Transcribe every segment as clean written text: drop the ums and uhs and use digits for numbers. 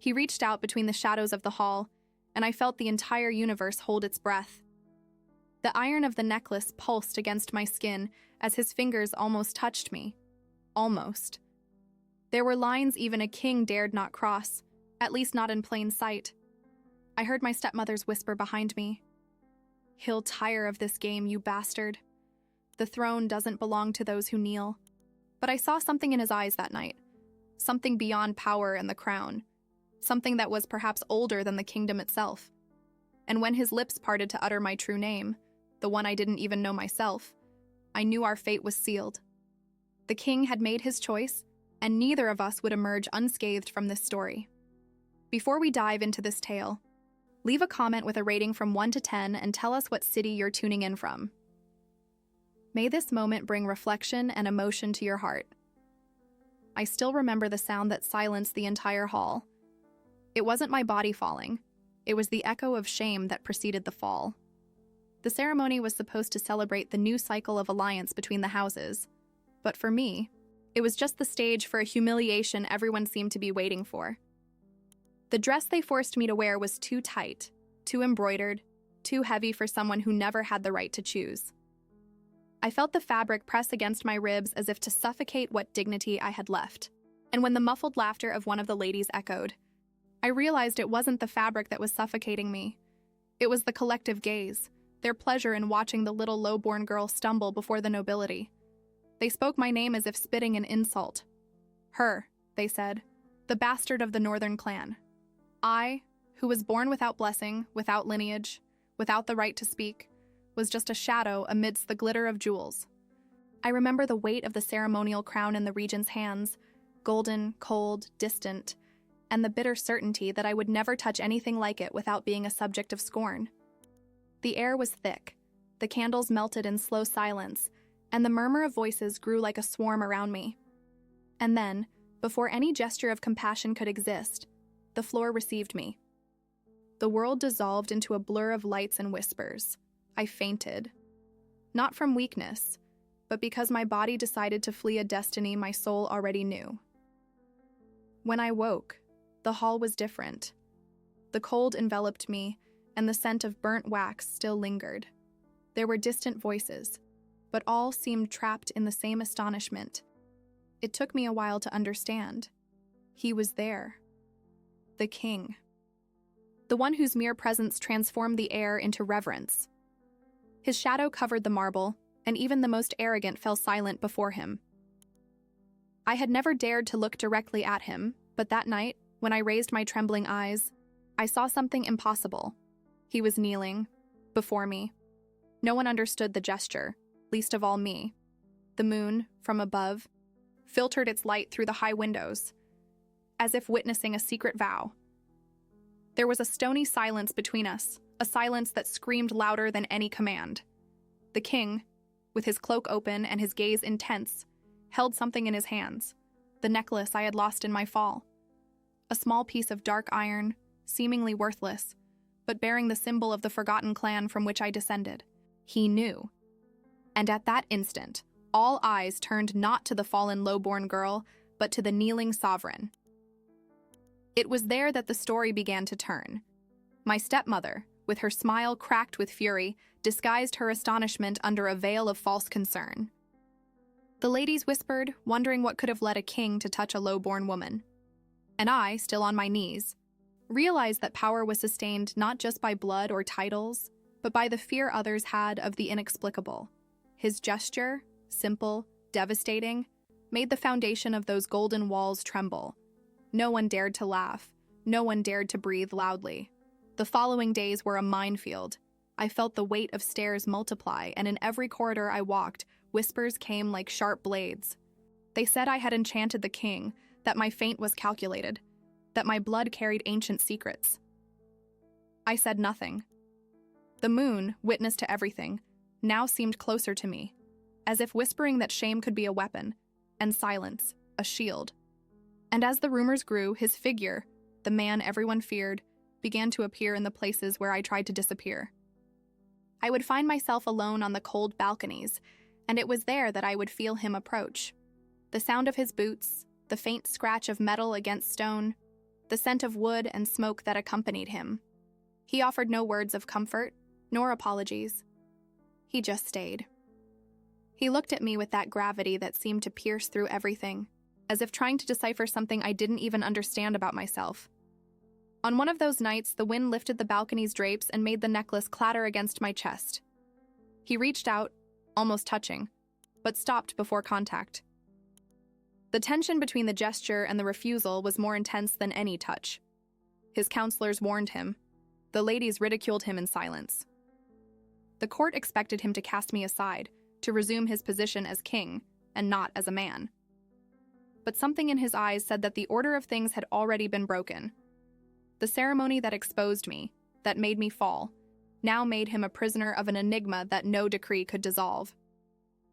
He reached out between the shadows of the hall, and I felt the entire universe hold its breath. The iron of the necklace pulsed against my skin as his fingers almost touched me. Almost. There were lines even a king dared not cross, at least not in plain sight. I heard my stepmother's whisper behind me. "He'll tire of this game, you bastard. The throne doesn't belong to those who kneel." But I saw something in his eyes that night. Something beyond power and the crown. Something that was perhaps older than the kingdom itself. And when his lips parted to utter my true name, the one I didn't even know myself, I knew our fate was sealed. The king had made his choice, and neither of us would emerge unscathed from this story. Before we dive into this tale, leave a comment with a rating from 1 to 10 and tell us what city you're tuning in from. May this moment bring reflection and emotion to your heart. I still remember the sound that silenced the entire hall. It wasn't my body falling. It was the echo of shame that preceded the fall. The ceremony was supposed to celebrate the new cycle of alliance between the houses. But for me, it was just the stage for a humiliation everyone seemed to be waiting for. The dress they forced me to wear was too tight, too embroidered, too heavy for someone who never had the right to choose. I felt the fabric press against my ribs as if to suffocate what dignity I had left. And when the muffled laughter of one of the ladies echoed, I realized it wasn't the fabric that was suffocating me. It was the collective gaze, their pleasure in watching the little low-born girl stumble before the nobility. They spoke my name as if spitting an insult. "Her," they said, "the bastard of the northern clan." I, who was born without blessing, without lineage, without the right to speak, was just a shadow amidst the glitter of jewels. I remember the weight of the ceremonial crown in the regent's hands, golden, cold, distant, and the bitter certainty that I would never touch anything like it without being a subject of scorn. The air was thick, the candles melted in slow silence, and the murmur of voices grew like a swarm around me. And then, before any gesture of compassion could exist, the floor received me. The world dissolved into a blur of lights and whispers. I fainted. Not from weakness, but because my body decided to flee a destiny my soul already knew. When I woke, the hall was different. The cold enveloped me, and the scent of burnt wax still lingered. There were distant voices, but all seemed trapped in the same astonishment. It took me a while to understand. He was there. The king. The one whose mere presence transformed the air into reverence. His shadow covered the marble, and even the most arrogant fell silent before him. I had never dared to look directly at him, but that night, when I raised my trembling eyes, I saw something impossible. He was kneeling, before me. No one understood the gesture, least of all me. The moon, from above, filtered its light through the high windows, as if witnessing a secret vow. There was a stony silence between us, a silence that screamed louder than any command. The king, with his cloak open and his gaze intense, held something in his hands, the necklace I had lost in my fall. A small piece of dark iron, seemingly worthless, but bearing the symbol of the forgotten clan from which I descended. He knew. And at that instant, all eyes turned not to the fallen low-born girl, but to the kneeling sovereign. It was there that the story began to turn. My stepmother, with her smile cracked with fury, disguised her astonishment under a veil of false concern. The ladies whispered, wondering what could have led a king to touch a low-born woman. And I, still on my knees, realized that power was sustained not just by blood or titles, but by the fear others had of the inexplicable. His gesture, simple, devastating, made the foundation of those golden walls tremble. No one dared to laugh. No one dared to breathe loudly. The following days were a minefield. I felt the weight of stairs multiply, and in every corridor I walked, whispers came like sharp blades. They said I had enchanted the king, that my fate was calculated, that my blood carried ancient secrets. I said nothing. The moon, witness to everything, now seemed closer to me, as if whispering that shame could be a weapon, and silence, a shield. And as the rumors grew, his figure, the man everyone feared, began to appear in the places where I tried to disappear. I would find myself alone on the cold balconies, and it was there that I would feel him approach. The sound of his boots, the faint scratch of metal against stone, the scent of wood and smoke that accompanied him. He offered no words of comfort, nor apologies. He just stayed. He looked at me with that gravity that seemed to pierce through everything, as if trying to decipher something I didn't even understand about myself. On one of those nights, the wind lifted the balcony's drapes and made the necklace clatter against my chest. He reached out, almost touching, but stopped before contact. The tension between the gesture and the refusal was more intense than any touch. His counselors warned him. The ladies ridiculed him in silence. The court expected him to cast me aside, to resume his position as king, and not as a man. But something in his eyes said that the order of things had already been broken. The ceremony that exposed me, that made me fall, now made him a prisoner of an enigma that no decree could dissolve.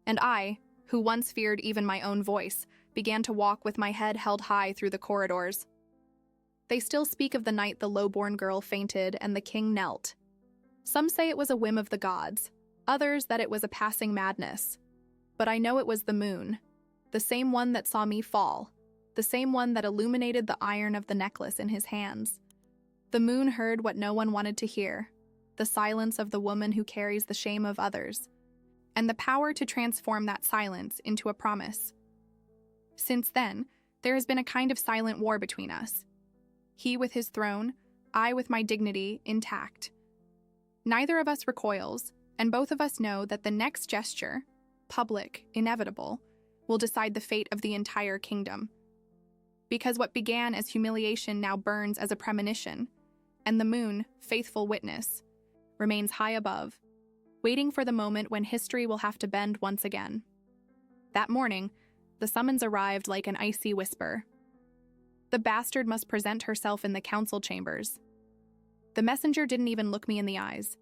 And I, who once feared even my own voice, began to walk with my head held high through the corridors. They still speak of the night the low-born girl fainted and the king knelt. Some say it was a whim of the gods, others that it was a passing madness. But I know it was the moon, the same one that saw me fall, the same one that illuminated the iron of the necklace in his hands. The moon heard what no one wanted to hear, the silence of the woman who carries the shame of others, and the power to transform that silence into a promise. Since then, there has been a kind of silent war between us. He with his throne, I with my dignity intact. Neither of us recoils, and both of us know that the next gesture, public, inevitable, will decide the fate of the entire kingdom. Because what began as humiliation now burns as a premonition, and the moon, faithful witness, remains high above, waiting for the moment when history will have to bend once again. That morning, the summons arrived like an icy whisper. The bastard must present herself in the council chambers. The messenger didn't even look me in the eyes,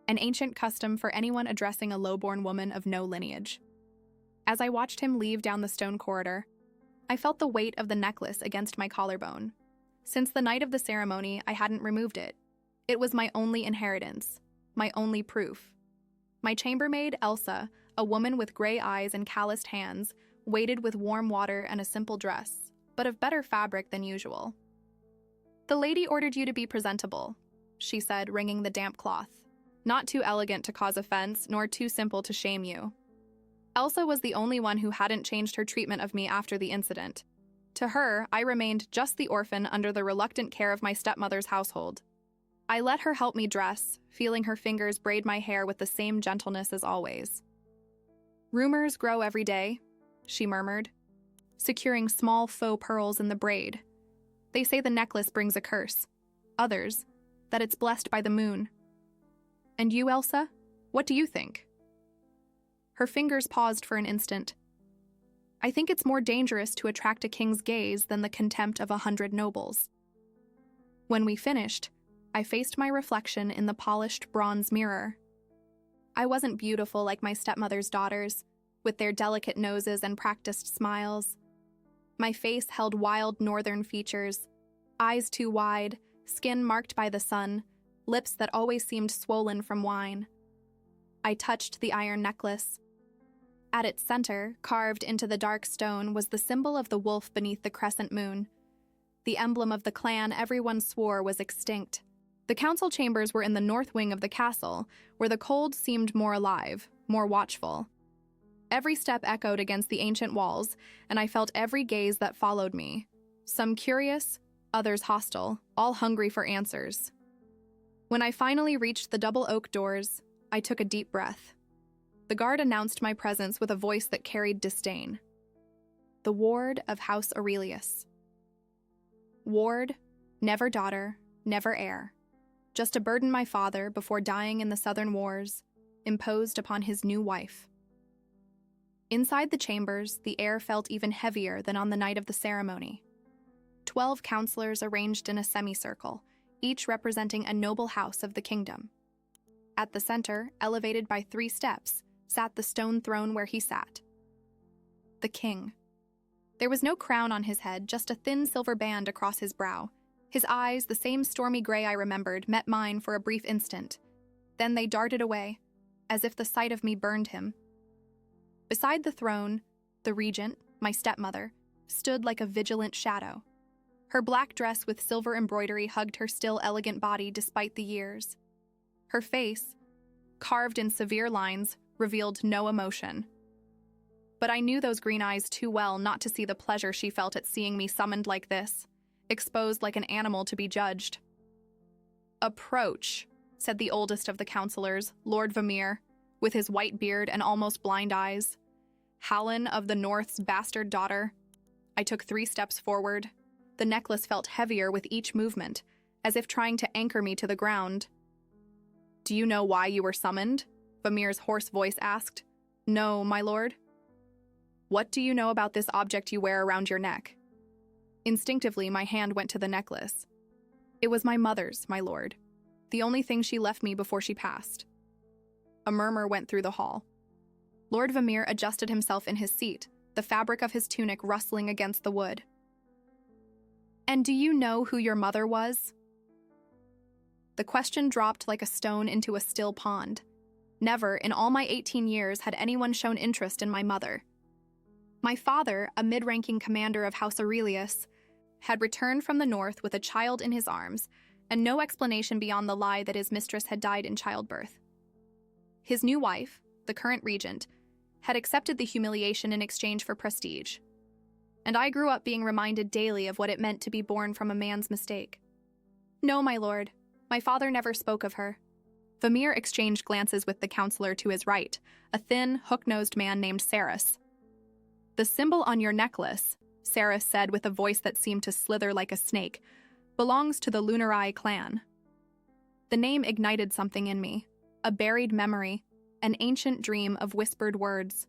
an ancient custom for anyone addressing a low-born woman of no lineage. As I watched him leave down the stone corridor, I felt the weight of the necklace against my collarbone. Since the night of the ceremony, I hadn't removed it. It was my only inheritance, my only proof. My chambermaid, Elsa, a woman with gray eyes and calloused hands, waited with warm water and a simple dress, but of better fabric than usual. "The lady ordered you to be presentable," she said, wringing the damp cloth. "Not too elegant to cause offense, nor too simple to shame you." Elsa was the only one who hadn't changed her treatment of me after the incident. To her, I remained just the orphan under the reluctant care of my stepmother's household. I let her help me dress, feeling her fingers braid my hair with the same gentleness as always. "Rumors grow every day," she murmured, securing small faux pearls in the braid. "They say the necklace brings a curse. Others, that it's blessed by the moon. And you, Elsa? What do you think?" Her fingers paused for an instant. "I think it's more dangerous to attract a king's gaze than the contempt of 100 nobles." When we finished, I faced my reflection in the polished bronze mirror. I wasn't beautiful like my stepmother's daughters, with their delicate noses and practiced smiles. My face held wild northern features, eyes too wide, skin marked by the sun, lips that always seemed swollen from wine. I touched the iron necklace. At its center, carved into the dark stone, was the symbol of the wolf beneath the crescent moon. The emblem of the clan everyone swore was extinct. The council chambers were in the north wing of the castle, where the cold seemed more alive, more watchful. Every step echoed against the ancient walls, and I felt every gaze that followed me. Some curious, others hostile, all hungry for answers. When I finally reached the double oak doors, I took a deep breath. The guard announced my presence with a voice that carried disdain. "The ward of House Aurelius." Ward, never daughter, never heir. Just to burden my father before dying in the Southern Wars, imposed upon his new wife. Inside the chambers, the air felt even heavier than on the night of the ceremony. 12 counselors arranged in a semicircle, each representing a noble house of the kingdom. At the center, elevated by 3 steps, sat the stone throne where he sat. The king. There was no crown on his head, just a thin silver band across his brow. His eyes, the same stormy gray I remembered, met mine for a brief instant. Then they darted away, as if the sight of me burned him. Beside the throne, the regent, my stepmother, stood like a vigilant shadow. Her black dress with silver embroidery hugged her still elegant body despite the years. Her face, carved in severe lines, revealed no emotion. But I knew those green eyes too well not to see the pleasure she felt at seeing me summoned like this, exposed like an animal to be judged. "Approach," said the oldest of the counselors, Lord Vermeer, with his white beard and almost blind eyes. "Hallen of the North's bastard daughter." I took 3 steps forward. The necklace felt heavier with each movement, as if trying to anchor me to the ground. "Do you know why you were summoned?" Vermeer's hoarse voice asked. "No, my lord." "What do you know about this object you wear around your neck?" Instinctively, my hand went to the necklace. "It was my mother's, my lord. The only thing she left me before she passed." A murmur went through the hall. Lord Vermeer adjusted himself in his seat, the fabric of his tunic rustling against the wood. "And do you know who your mother was?" The question dropped like a stone into a still pond. Never, in all my 18 years, had anyone shown interest in my mother. My father, a mid-ranking commander of House Aurelius, had returned from the north with a child in his arms, and no explanation beyond the lie that his mistress had died in childbirth. His new wife, the current regent, had accepted the humiliation in exchange for prestige. And I grew up being reminded daily of what it meant to be born from a man's mistake. "No, my lord. My father never spoke of her." Vermeer exchanged glances with the counselor to his right, a thin, hook-nosed man named Saris. "The symbol on your necklace," Saris said with a voice that seemed to slither like a snake, "belongs to the Lunari clan." The name ignited something in me, a buried memory, an ancient dream of whispered words.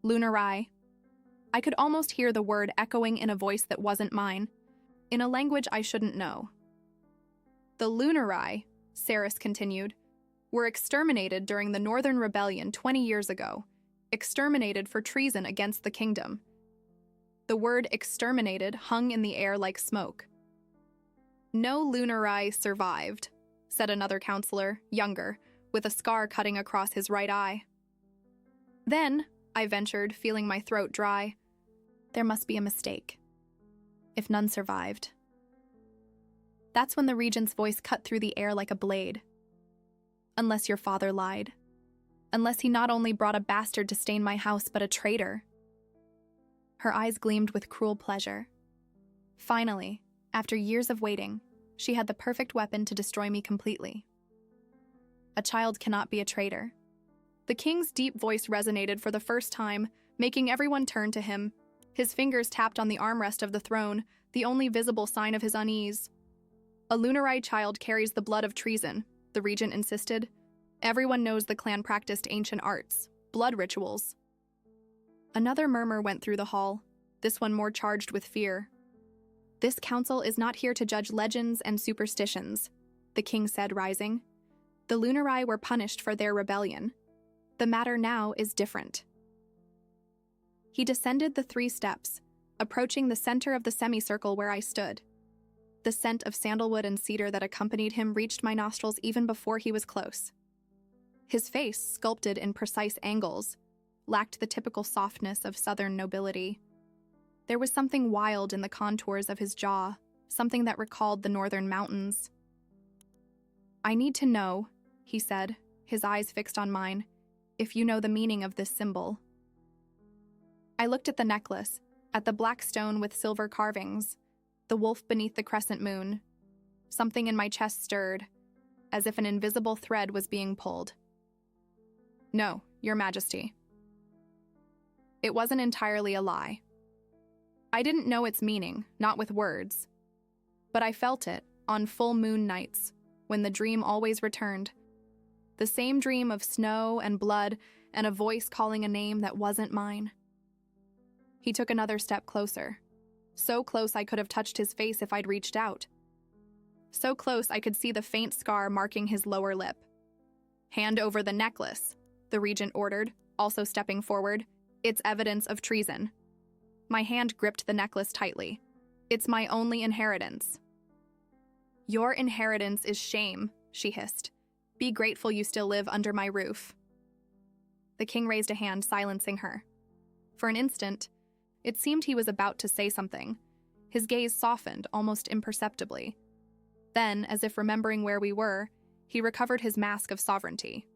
Lunari. I could almost hear the word echoing in a voice that wasn't mine, in a language I shouldn't know. "The Lunari," Saris continued, "were exterminated during the Northern Rebellion 20 years ago, exterminated for treason against the kingdom." The word exterminated hung in the air like smoke. "No Lunari survived," said another counselor, younger, with a scar cutting across his right eye. "Then," I ventured, feeling my throat dry, "there must be a mistake. If none survived." That's when the regent's voice cut through the air like a blade. "Unless your father lied. Unless he not only brought a bastard to stain my house, but a traitor." Her eyes gleamed with cruel pleasure. Finally, after years of waiting, she had the perfect weapon to destroy me completely. A child cannot be a traitor. The king's deep voice resonated for the first time, making everyone turn to him. His fingers tapped on the armrest of the throne, the only visible sign of his unease. "A Lunari child carries the blood of treason," the regent insisted. "Everyone knows the clan practiced ancient arts, blood rituals." Another murmur went through the hall, this one more charged with fear. "This council is not here to judge legends and superstitions," the king said, rising. "The Lunari were punished for their rebellion. The matter now is different." He descended the 3 steps, approaching the center of the semicircle where I stood. The scent of sandalwood and cedar that accompanied him reached my nostrils even before he was close. His face, sculpted in precise angles, lacked the typical softness of southern nobility. There was something wild in the contours of his jaw, something that recalled the northern mountains. "I need to know," he said, his eyes fixed on mine, "if you know the meaning of this symbol." I looked at the necklace, at the black stone with silver carvings, the wolf beneath the crescent moon. Something in my chest stirred, as if an invisible thread was being pulled. "No, Your Majesty." It wasn't entirely a lie. I didn't know its meaning, not with words. But I felt it, on full moon nights, when the dream always returned. The same dream of snow and blood and a voice calling a name that wasn't mine. He took another step closer. So close I could have touched his face if I'd reached out. So close I could see the faint scar marking his lower lip. "Hand over the necklace," the regent ordered, also stepping forward. "It's evidence of treason." My hand gripped the necklace tightly. "It's my only inheritance." "Your inheritance is shame," she hissed. "Be grateful you still live under my roof." The king raised a hand, silencing her. For an instant, it seemed he was about to say something. His gaze softened almost imperceptibly. Then, as if remembering where we were, he recovered his mask of sovereignty.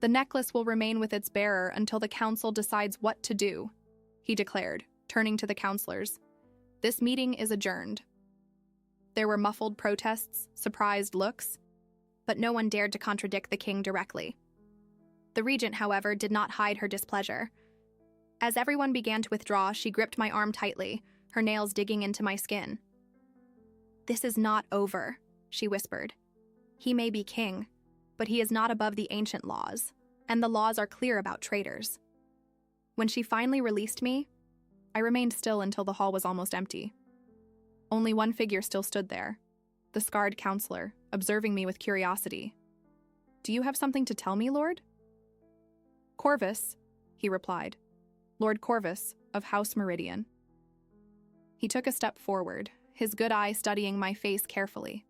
"The necklace will remain with its bearer until the council decides what to do," he declared, turning to the counselors. "This meeting is adjourned." There were muffled protests, surprised looks, but no one dared to contradict the king directly. The regent, however, did not hide her displeasure. As everyone began to withdraw, she gripped my arm tightly, her nails digging into my skin. "This is not over," she whispered. "He may be king, but he is not above the ancient laws, and the laws are clear about traitors." When she finally released me, I remained still until the hall was almost empty. Only one figure still stood there, the scarred counselor, observing me with curiosity. "Do you have something to tell me, Lord?" "Corvus," he replied. "Lord Corvus of House Meridian." He took a step forward, his good eye studying my face carefully.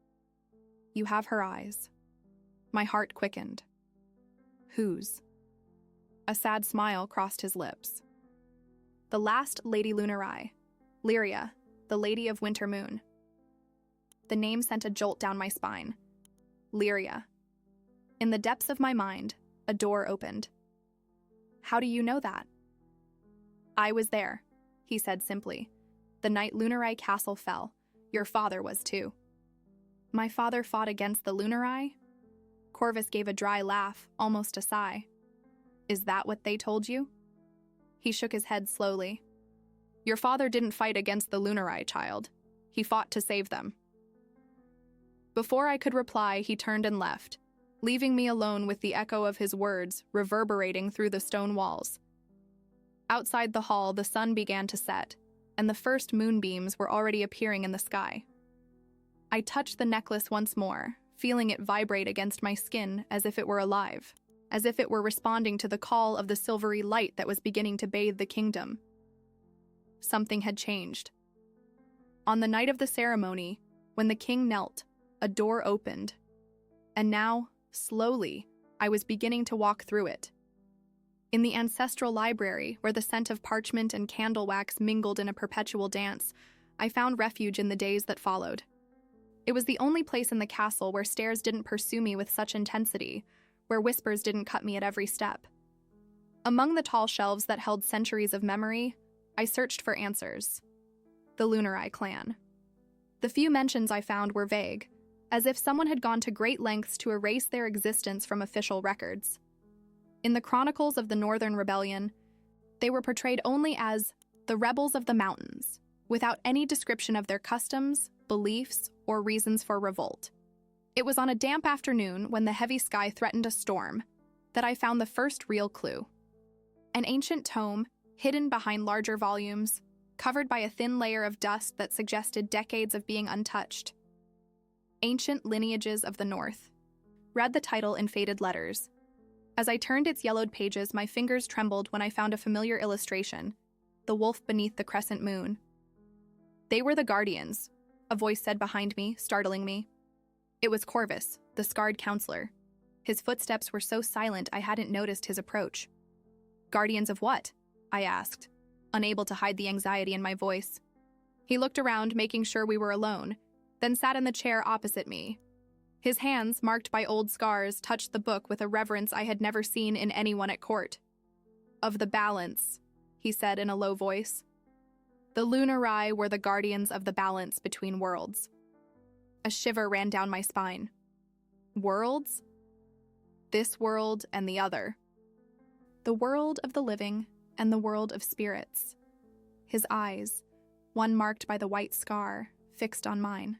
"You have her eyes." My heart quickened. "Whose?" A sad smile crossed his lips. "The last Lady Lunari, Lyria, the Lady of Winter Moon." The name sent a jolt down my spine. Lyria. In the depths of my mind, a door opened. "How do you know that?" "I was there," he said simply. "The night Lunari Castle fell. Your father was too." "My father fought against the Lunari?" Corvus gave a dry laugh, almost a sigh. "Is that what they told you?" He shook his head slowly. "Your father didn't fight against the Lunari, child. He fought to save them." Before I could reply, he turned and left, leaving me alone with the echo of his words reverberating through the stone walls. Outside the hall, the sun began to set, and the first moonbeams were already appearing in the sky. I touched the necklace once more, feeling it vibrate against my skin as if it were alive, as if it were responding to the call of the silvery light that was beginning to bathe the kingdom. Something had changed. On the night of the ceremony, when the king knelt, a door opened, and now, slowly, I was beginning to walk through it. In the ancestral library, where the scent of parchment and candle wax mingled in a perpetual dance, I found refuge in the days that followed. It was the only place in the castle where stairs didn't pursue me with such intensity, where whispers didn't cut me at every step. Among the tall shelves that held centuries of memory, I searched for answers. The Lunari clan. The few mentions I found were vague, as if someone had gone to great lengths to erase their existence from official records. In the chronicles of the Northern Rebellion, they were portrayed only as the rebels of the mountains, without any description of their customs, beliefs, or reasons for revolt. It was on a damp afternoon when the heavy sky threatened a storm that I found the first real clue. An ancient tome, hidden behind larger volumes, covered by a thin layer of dust that suggested decades of being untouched. Ancient Lineages of the North. Read the title in faded letters. As I turned its yellowed pages, my fingers trembled when I found a familiar illustration, the wolf beneath the crescent moon. "They were the guardians," a voice said behind me, startling me. It was Corvus, the scarred counselor. His footsteps were so silent I hadn't noticed his approach. "Guardians of what?" I asked, unable to hide the anxiety in my voice. He looked around, making sure we were alone, then sat in the chair opposite me. His hands, marked by old scars, touched the book with a reverence I had never seen in anyone at court. "Of the balance," he said in a low voice. "The Lunari were the guardians of the balance between worlds." A shiver ran down my spine. Worlds? This world and the other. The world of the living and the world of spirits. His eyes, one marked by the white scar, fixed on mine.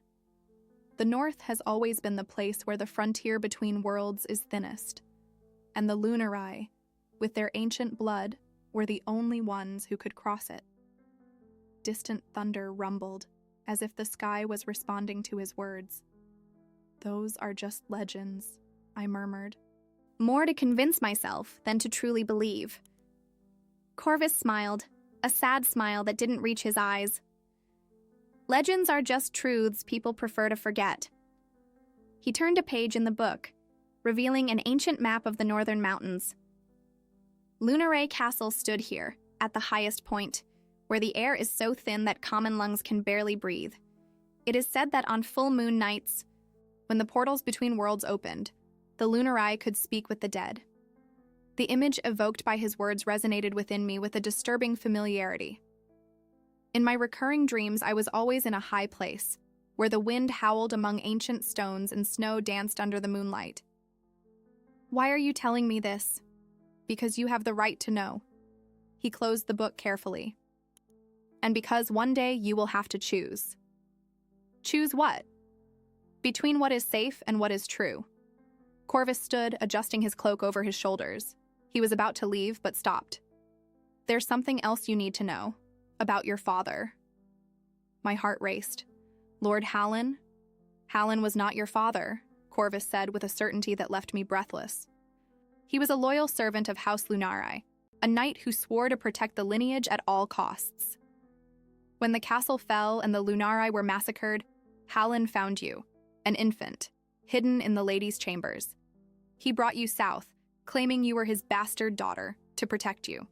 The North has always been the place where the frontier between worlds is thinnest, and the Lunari, with their ancient blood, were the only ones who could cross it. Distant thunder rumbled, as if the sky was responding to his words. "Those are just legends," I murmured. "More to convince myself than to truly believe." Corvus smiled, a sad smile that didn't reach his eyes. "Legends are just truths people prefer to forget." He turned a page in the book, revealing an ancient map of the northern mountains. Lunari Castle stood here, at the highest point, where the air is so thin that common lungs can barely breathe. It is said that on full moon nights, when the portals between worlds opened, the lunar eye could speak with the dead. The image evoked by his words resonated within me with a disturbing familiarity. In my recurring dreams, I was always in a high place, where the wind howled among ancient stones and snow danced under the moonlight. Why are you telling me this? Because you have the right to know. He closed the book carefully. And because one day you will have to choose. Choose what? Between what is safe and what is true. Corvus stood, adjusting his cloak over his shoulders. He was about to leave, but stopped. There's something else you need to know. About your father. My heart raced. Lord Hallen? Hallen was not your father, Corvus said with a certainty that left me breathless. He was a loyal servant of House Lunari, a knight who swore to protect the lineage at all costs. When the castle fell and the Lunari were massacred, Hallen found you, an infant, hidden in the ladies' chambers. He brought you south, claiming you were his bastard daughter, to protect you.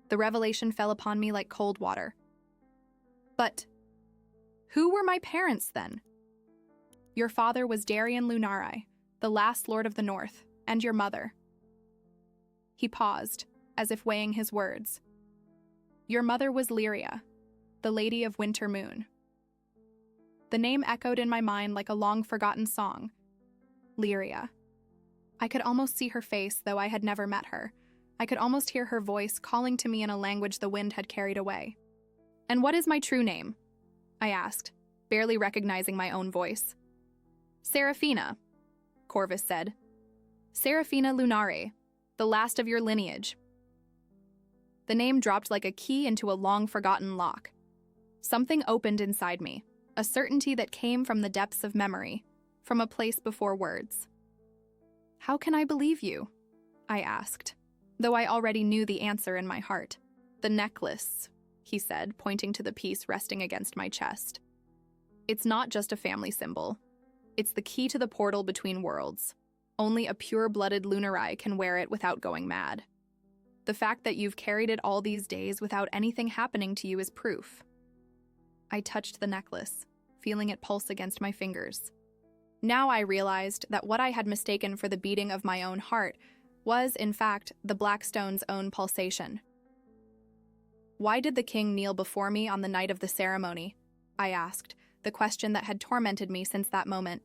The revelation fell upon me like cold water. But who were my parents then? Your father was Darian Lunari, the last Lord of the North, and your mother. He paused, as if weighing his words. Your mother was Lyria, the Lady of Winter Moon. The name echoed in my mind like a long-forgotten song. Lyria. I could almost see her face, though I had never met her. I could almost hear her voice calling to me in a language the wind had carried away. And what is my true name? I asked, barely recognizing my own voice. Seraphina, Corvus said. Seraphina Lunari, the last of your lineage. The name dropped like a key into a long-forgotten lock. Something opened inside me, a certainty that came from the depths of memory, from a place before words. How can I believe you? I asked, though I already knew the answer in my heart. The necklace, he said, pointing to the piece resting against my chest. It's not just a family symbol. It's the key to the portal between worlds. Only a pure-blooded Lunari can wear it without going mad. The fact that you've carried it all these days without anything happening to you is proof. I touched the necklace, feeling it pulse against my fingers. Now I realized that what I had mistaken for the beating of my own heart was, in fact, the Black Stone's own pulsation. Why did the king kneel before me on the night of the ceremony? I asked, the question that had tormented me since that moment.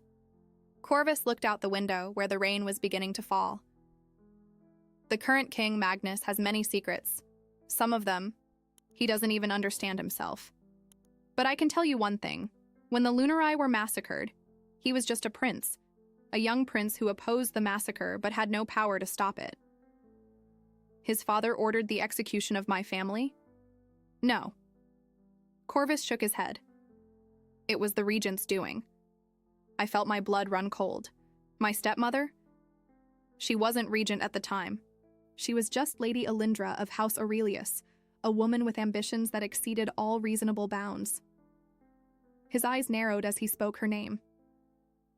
Corvus looked out the window where the rain was beginning to fall. The current king, Magnus, has many secrets. Some of them, he doesn't even understand himself. But I can tell you one thing. When the Lunari were massacred, he was just a young prince who opposed the massacre but had no power to stop it. His father ordered the execution of my family? No. Corvus shook his head. It was the regent's doing. I felt my blood run cold. My stepmother? She wasn't regent at the time. She was just Lady Alindra of House Aurelius, a woman with ambitions that exceeded all reasonable bounds. His eyes narrowed as he spoke her name.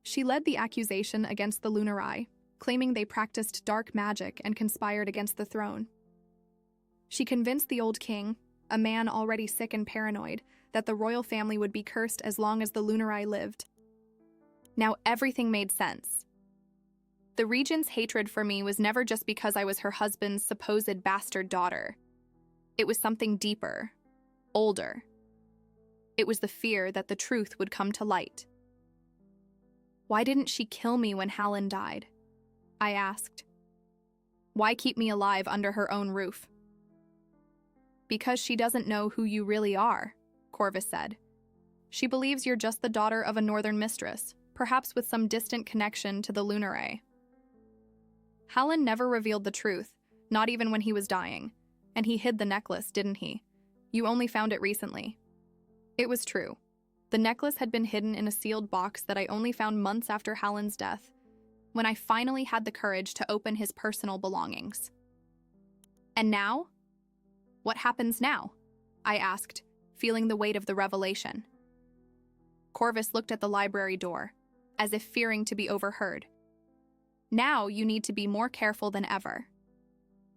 She led the accusation against the Lunari, claiming they practiced dark magic and conspired against the throne. She convinced the old king, a man already sick and paranoid, that the royal family would be cursed as long as the Lunari lived. Now everything made sense. The regent's hatred for me was never just because I was her husband's supposed bastard daughter. It was something deeper, older. It was the fear that the truth would come to light. Why didn't she kill me when Hallen died? I asked. Why keep me alive under her own roof? Because she doesn't know who you really are, Corvus said. She believes you're just the daughter of a northern mistress, perhaps with some distant connection to the Lunari. Hallen never revealed the truth, not even when he was dying. And he hid the necklace, didn't he? You only found it recently. It was true. The necklace had been hidden in a sealed box that I only found months after Hallen's death, when I finally had the courage to open his personal belongings. And now? What happens now? I asked, feeling the weight of the revelation. Corvus looked at the library door, as if fearing to be overheard. Now you need to be more careful than ever.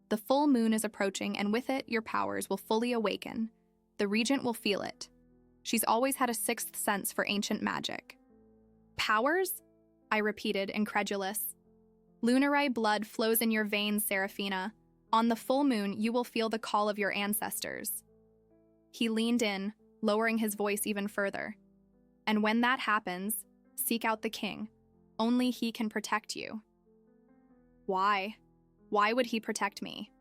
The full moon is approaching, and with it, your powers will fully awaken. The Regent will feel it. She's always had a sixth sense for ancient magic. Powers? I repeated, incredulous. Lunari blood flows in your veins, Seraphina. On the full moon, you will feel the call of your ancestors. He leaned in, lowering his voice even further. And when that happens, seek out the king. Only he can protect you. Why? Why would he protect me?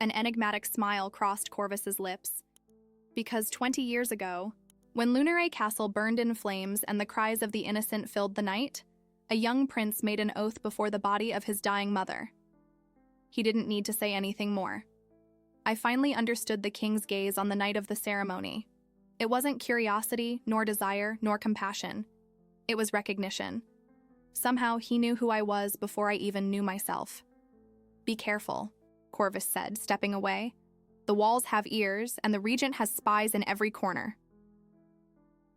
An enigmatic smile crossed Corvus's lips. Because 20 years ago, when Lunari Castle burned in flames and the cries of the innocent filled the night, a young prince made an oath before the body of his dying mother. He didn't need to say anything more. I finally understood the king's gaze on the night of the ceremony. It wasn't curiosity, nor desire, nor compassion. It was recognition. Somehow he knew who I was before I even knew myself. Be careful, Corvus said, stepping away. The walls have ears, and the Regent has spies in every corner.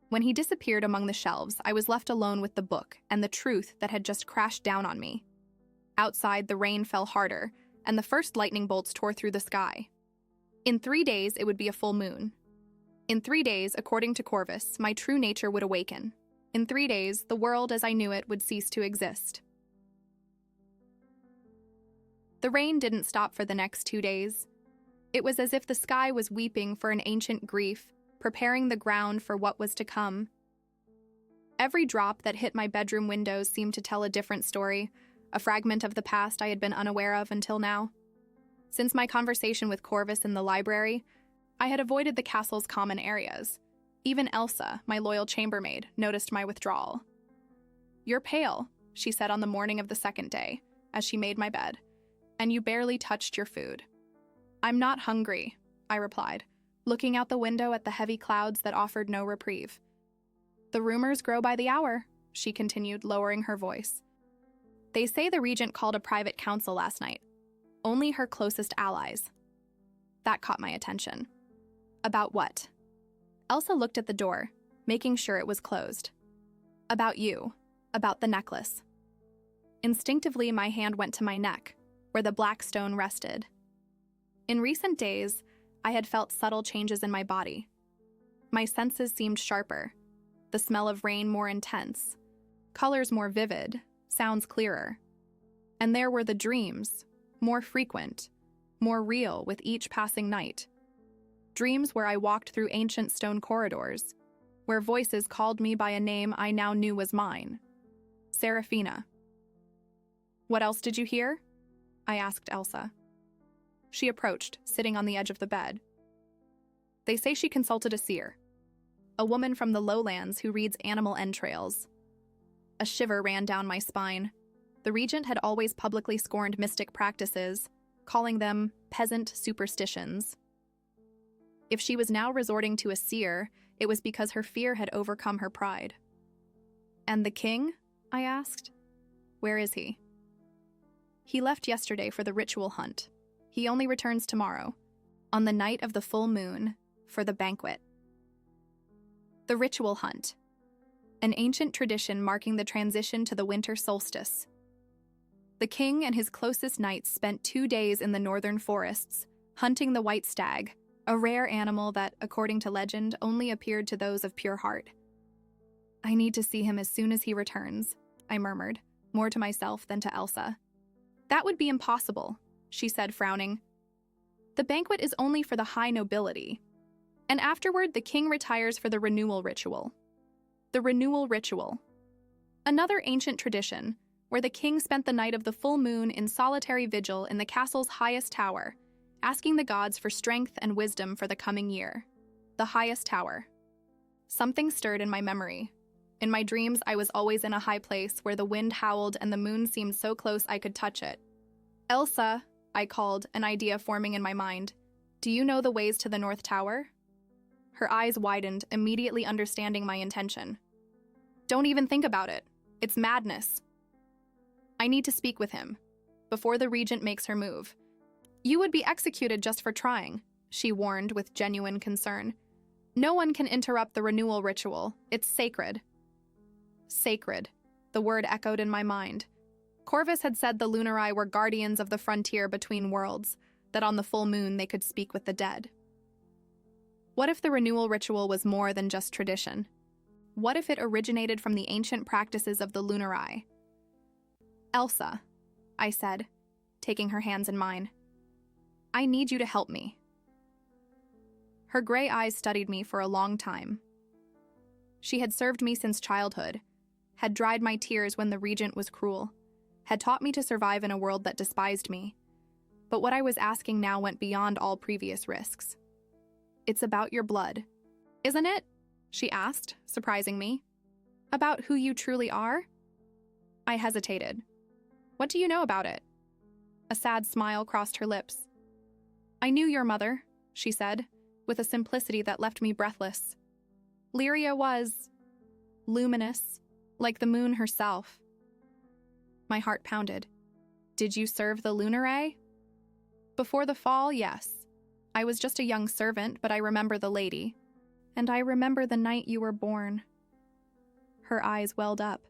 When he disappeared among the shelves, I was left alone with the book and the truth that had just crashed down on me. Outside, the rain fell harder, and the first lightning bolts tore through the sky. In 3 days, it would be a full moon. In 3 days, according to Corvus, my true nature would awaken. In 3 days, the world as I knew it would cease to exist. The rain didn't stop for the next 2 days. It was as if the sky was weeping for an ancient grief, preparing the ground for what was to come. Every drop that hit my bedroom windows seemed to tell a different story, a fragment of the past I had been unaware of until now. Since my conversation with Corvus in the library, I had avoided the castle's common areas. Even Elsa, my loyal chambermaid, noticed my withdrawal. "You're pale," she said on the morning of the second day, as she made my bed, "and you barely touched your food." "I'm not hungry," I replied, looking out the window at the heavy clouds that offered no reprieve. "The rumors grow by the hour," she continued, lowering her voice. "They say the Regent called a private council last night. Only her closest allies." That caught my attention. "About what?" Elsa looked at the door, making sure it was closed. "About you. About the necklace." Instinctively, my hand went to my neck, where the black stone rested. In recent days, I had felt subtle changes in my body. My senses seemed sharper, the smell of rain more intense, colors more vivid, sounds clearer. And there were the dreams, more frequent, more real with each passing night. Dreams where I walked through ancient stone corridors, where voices called me by a name I now knew was mine. Seraphina. "What else did you hear?" I asked Elsa. She approached, sitting on the edge of the bed. "They say she consulted a seer, a woman from the lowlands who reads animal entrails." A shiver ran down my spine. The Regent had always publicly scorned mystic practices, calling them peasant superstitions. If she was now resorting to a seer, it was because her fear had overcome her pride. "And the king?" I asked. "Where is he?" "He left yesterday for the ritual hunt. He only returns tomorrow, on the night of the full moon, for the banquet." The ritual hunt. An ancient tradition marking the transition to the winter solstice. The king and his closest knights spent 2 days in the northern forests, hunting the white stag, a rare animal that, according to legend, only appeared to those of pure heart. "I need to see him as soon as he returns," I murmured, more to myself than to Elsa. "That would be impossible," she said, frowning. "The banquet is only for the high nobility, and afterward the king retires for the renewal ritual." The renewal ritual. Another ancient tradition, where the king spent the night of the full moon in solitary vigil in the castle's highest tower, asking the gods for strength and wisdom for the coming year. The highest tower. Something stirred in my memory. In my dreams, I was always in a high place where the wind howled and the moon seemed so close I could touch it. "Elsa," I called, an idea forming in my mind. "Do you know the ways to the North Tower?" Her eyes widened, immediately understanding my intention. "Don't even think about it. It's madness." "I need to speak with him, before the Regent makes her move." "You would be executed just for trying," she warned with genuine concern. "No one can interrupt the renewal ritual. It's sacred." Sacred. The word echoed in my mind. Corvus had said the Lunari were guardians of the frontier between worlds, that on the full moon they could speak with the dead. What if the renewal ritual was more than just tradition? What if it originated from the ancient practices of the Lunari? Elsa, I said, taking her hands in mine. I need you to help me. Her gray eyes studied me for a long time. She had served me since childhood, had dried my tears when the regent was cruel, had taught me to survive in a world that despised me. But what I was asking now went beyond all previous risks. It's about your blood, isn't it? She asked, surprising me. About who you truly are? I hesitated. What do you know about it? A sad smile crossed her lips. I knew your mother, she said, with a simplicity that left me breathless. Lyria was luminous, like the moon herself. My heart pounded. Did you serve the Lunari? Before the fall, yes. I was just a young servant, but I remember the lady. And I remember the night you were born. Her eyes welled up.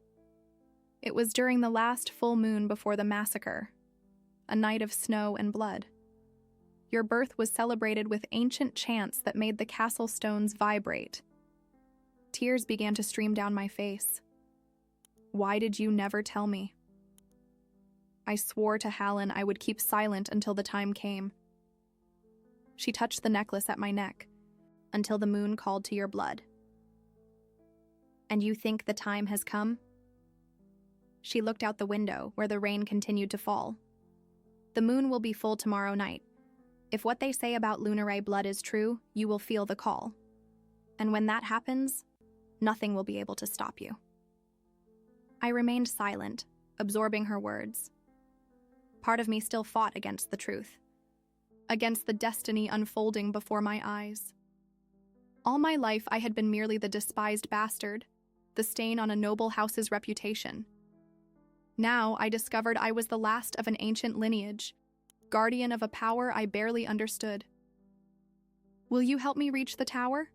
It was during the last full moon before the massacre, a night of snow and blood. Your birth was celebrated with ancient chants that made the castle stones vibrate. Tears began to stream down my face. Why did you never tell me? I swore to Hallen I would keep silent until the time came. She touched the necklace at my neck, until the moon called to your blood. And you think the time has come? She looked out the window, where the rain continued to fall. The moon will be full tomorrow night. If what they say about Lunari blood is true, you will feel the call. And when that happens, nothing will be able to stop you. I remained silent, absorbing her words. Part of me still fought against the truth, against the destiny unfolding before my eyes. All my life I had been merely the despised bastard, the stain on a noble house's reputation. Now I discovered I was the last of an ancient lineage, guardian of a power I barely understood. Will you help me reach the tower?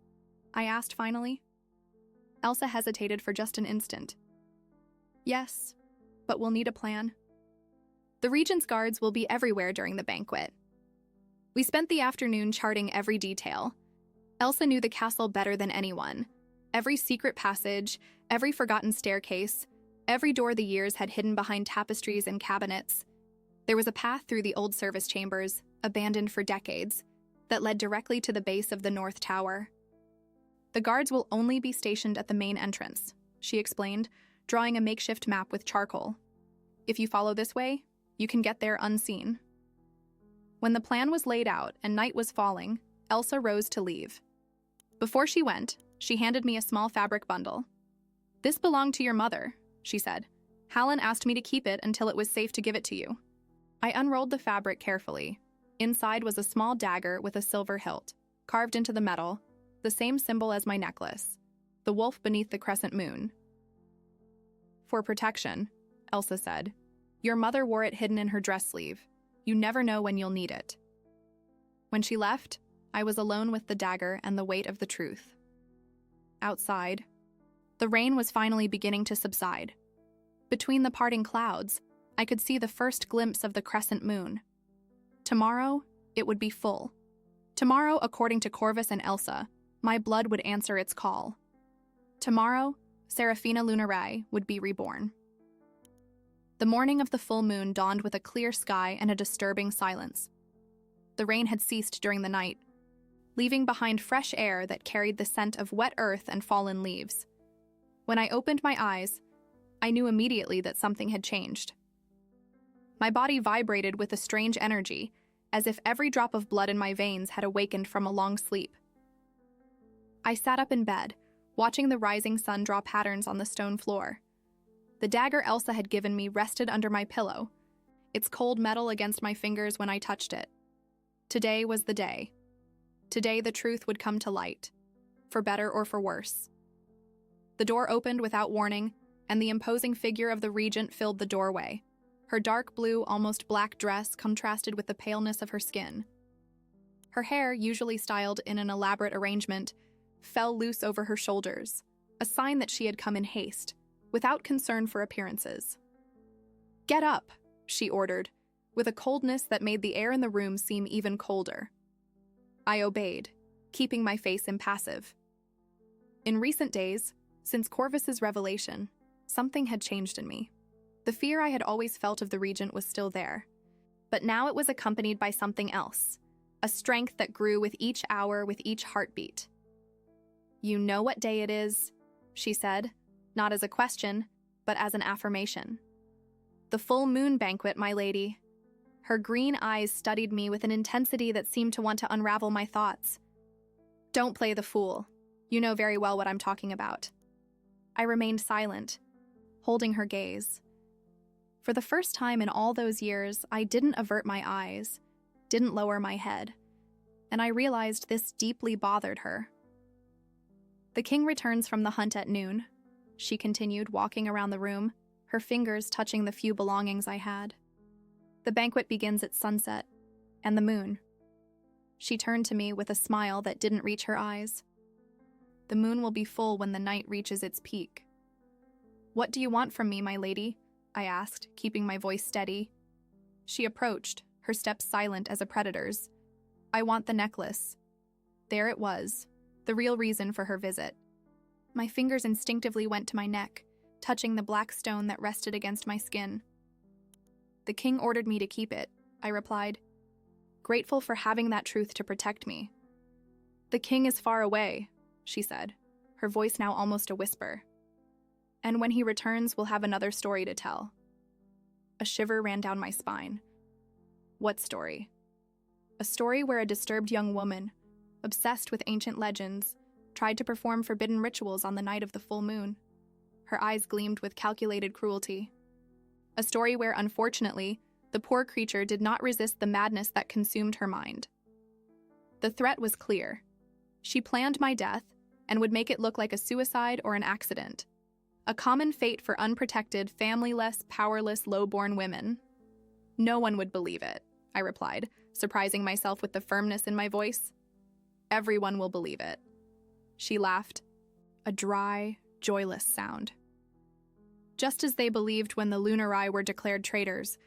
I asked finally. Elsa hesitated for just an instant. Yes, but we'll need a plan. The regent's guards will be everywhere during the banquet. We spent the afternoon charting every detail. Elsa knew the castle better than anyone. Every secret passage, every forgotten staircase, every door the years had hidden behind tapestries and cabinets. There was a path through the old service chambers, abandoned for decades, that led directly to the base of the North Tower. The guards will only be stationed at the main entrance, she explained, drawing a makeshift map with charcoal. If you follow this way, you can get there unseen. When the plan was laid out and night was falling, Elsa rose to leave. Before she went, she handed me a small fabric bundle. This belonged to your mother, she said. Hallen asked me to keep it until it was safe to give it to you. I unrolled the fabric carefully. Inside was a small dagger with a silver hilt, carved into the metal, the same symbol as my necklace, the wolf beneath the crescent moon. For protection, Elsa said. Your mother wore it hidden in her dress sleeve. You never know when you'll need it. When she left, I was alone with the dagger and the weight of the truth. Outside, the rain was finally beginning to subside. Between the parting clouds, I could see the first glimpse of the crescent moon. Tomorrow, it would be full. Tomorrow, according to Corvus and Elsa, my blood would answer its call. Tomorrow, Serafina Lunari would be reborn. The morning of the full moon dawned with a clear sky and a disturbing silence. The rain had ceased during the night, leaving behind fresh air that carried the scent of wet earth and fallen leaves. When I opened my eyes, I knew immediately that something had changed. My body vibrated with a strange energy, as if every drop of blood in my veins had awakened from a long sleep. I sat up in bed, watching the rising sun draw patterns on the stone floor. The dagger Elsa had given me rested under my pillow, its cold metal against my fingers when I touched it. Today was the day. Today the truth would come to light, for better or for worse. The door opened without warning, and the imposing figure of the regent filled the doorway. Her dark blue, almost black dress contrasted with the paleness of her skin. Her hair, usually styled in an elaborate arrangement, fell loose over her shoulders, a sign that she had come in haste, without concern for appearances. "Get up," she ordered, with a coldness that made the air in the room seem even colder. I obeyed, keeping my face impassive. In recent days, since Corvus's revelation, something had changed in me. The fear I had always felt of the Regent was still there, but now it was accompanied by something else, a strength that grew with each hour, with each heartbeat. "You know what day it is," she said, not as a question, but as an affirmation. "The full moon banquet, my lady." Her green eyes studied me with an intensity that seemed to want to unravel my thoughts. "Don't play the fool. You know very well what I'm talking about." I remained silent, holding her gaze. For the first time in all those years, I didn't avert my eyes, didn't lower my head, and I realized this deeply bothered her. "The king returns from the hunt at noon," she continued, walking around the room, her fingers touching the few belongings I had. "The banquet begins at sunset, and the moon." She turned to me with a smile that didn't reach her eyes. "The moon will be full when the night reaches its peak." "What do you want from me, my lady?" I asked, keeping my voice steady. She approached, her steps silent as a predator's. "I want the necklace." There it was, the real reason for her visit. My fingers instinctively went to my neck, touching the black stone that rested against my skin. "The king ordered me to keep it," I replied, grateful for having that truth to protect me. "The king is far away," she said, her voice now almost a whisper. "And when he returns, we'll have another story to tell." A shiver ran down my spine. What story? A story where a disturbed young woman, obsessed with ancient legends, tried to perform forbidden rituals on the night of the full moon. Her eyes gleamed with calculated cruelty. A story where, unfortunately, the poor creature did not resist the madness that consumed her mind. The threat was clear. She planned my death and would make it look like a suicide or an accident. A common fate for unprotected, familyless, powerless, low-born women. "No one would believe it," I replied, surprising myself with the firmness in my voice. "Everyone will believe it." She laughed, a dry, joyless sound. "Just as they believed when the Lunari were declared traitors,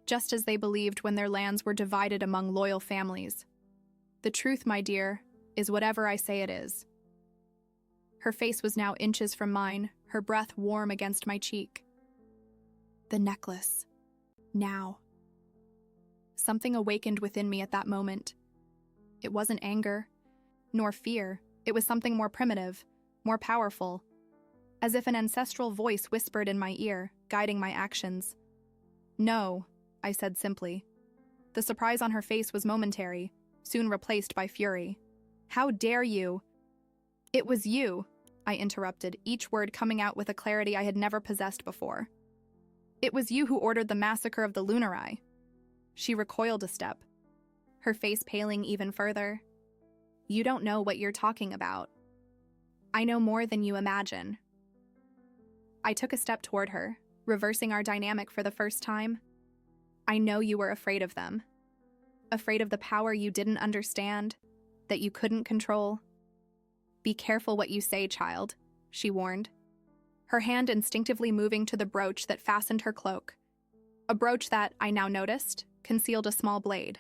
just as they believed when their lands were divided among loyal families. The truth, my dear, is whatever I say it is." Her face was now inches from mine, her breath warm against my cheek. The necklace. Now. Something awakened within me at that moment. It wasn't anger, nor fear. It was something more primitive, more powerful, as if an ancestral voice whispered in my ear, guiding my actions. "No," I said simply. The surprise on her face was momentary, soon replaced by fury. "How dare you?" "It was you," I interrupted, each word coming out with a clarity I had never possessed before. "It was you who ordered the massacre of the Lunari." She recoiled a step, her face paling even further. "You don't know what you're talking about." "I know more than you imagine." I took a step toward her, reversing our dynamic for the first time. "I know you were afraid of them. Afraid of the power you didn't understand, that you couldn't control." "Be careful what you say, child," she warned, her hand instinctively moving to the brooch that fastened her cloak. A brooch that, I now noticed, concealed a small blade.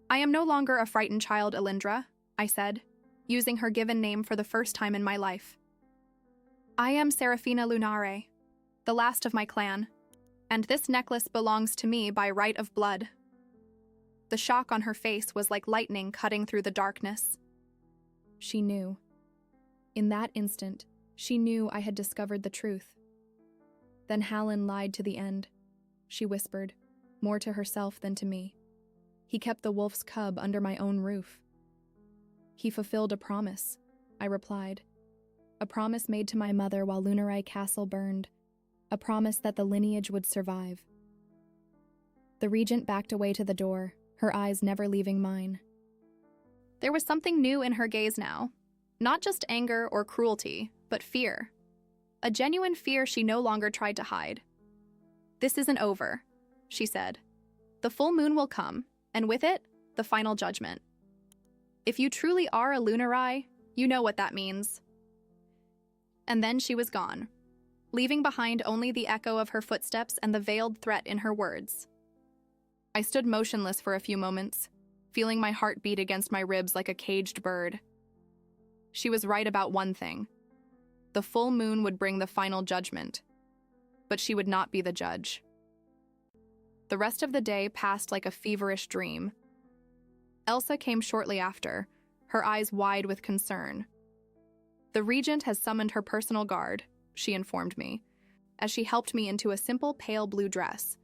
"I am no longer a frightened child, Elindra," I said, using her given name for the first time in my life. "I am Serafina Lunare, the last of my clan, and this necklace belongs to me by right of blood." The shock on her face was like lightning cutting through the darkness. She knew. In that instant, she knew I had discovered the truth. "Then Hallen lied to the end," she whispered, more to herself than to me. "He kept the wolf's cub under my own roof." "He fulfilled a promise," I replied. "A promise made to my mother while Lunari Castle burned. A promise that the lineage would survive." The regent backed away to the door, her eyes never leaving mine. There was something new in her gaze now. Not just anger or cruelty, but fear. A genuine fear she no longer tried to hide. "This isn't over," she said. "The full moon will come, and with it, the final judgment. If you truly are a Lunari, you know what that means." And then she was gone, leaving behind only the echo of her footsteps and the veiled threat in her words. I stood motionless for a few moments, feeling my heart beat against my ribs like a caged bird. She was right about one thing. The full moon would bring the final judgment, but she would not be the judge. The rest of the day passed like a feverish dream. Elsa came shortly after, her eyes wide with concern. The regent has summoned her personal guard, she informed me, as she helped me into a simple pale blue dress.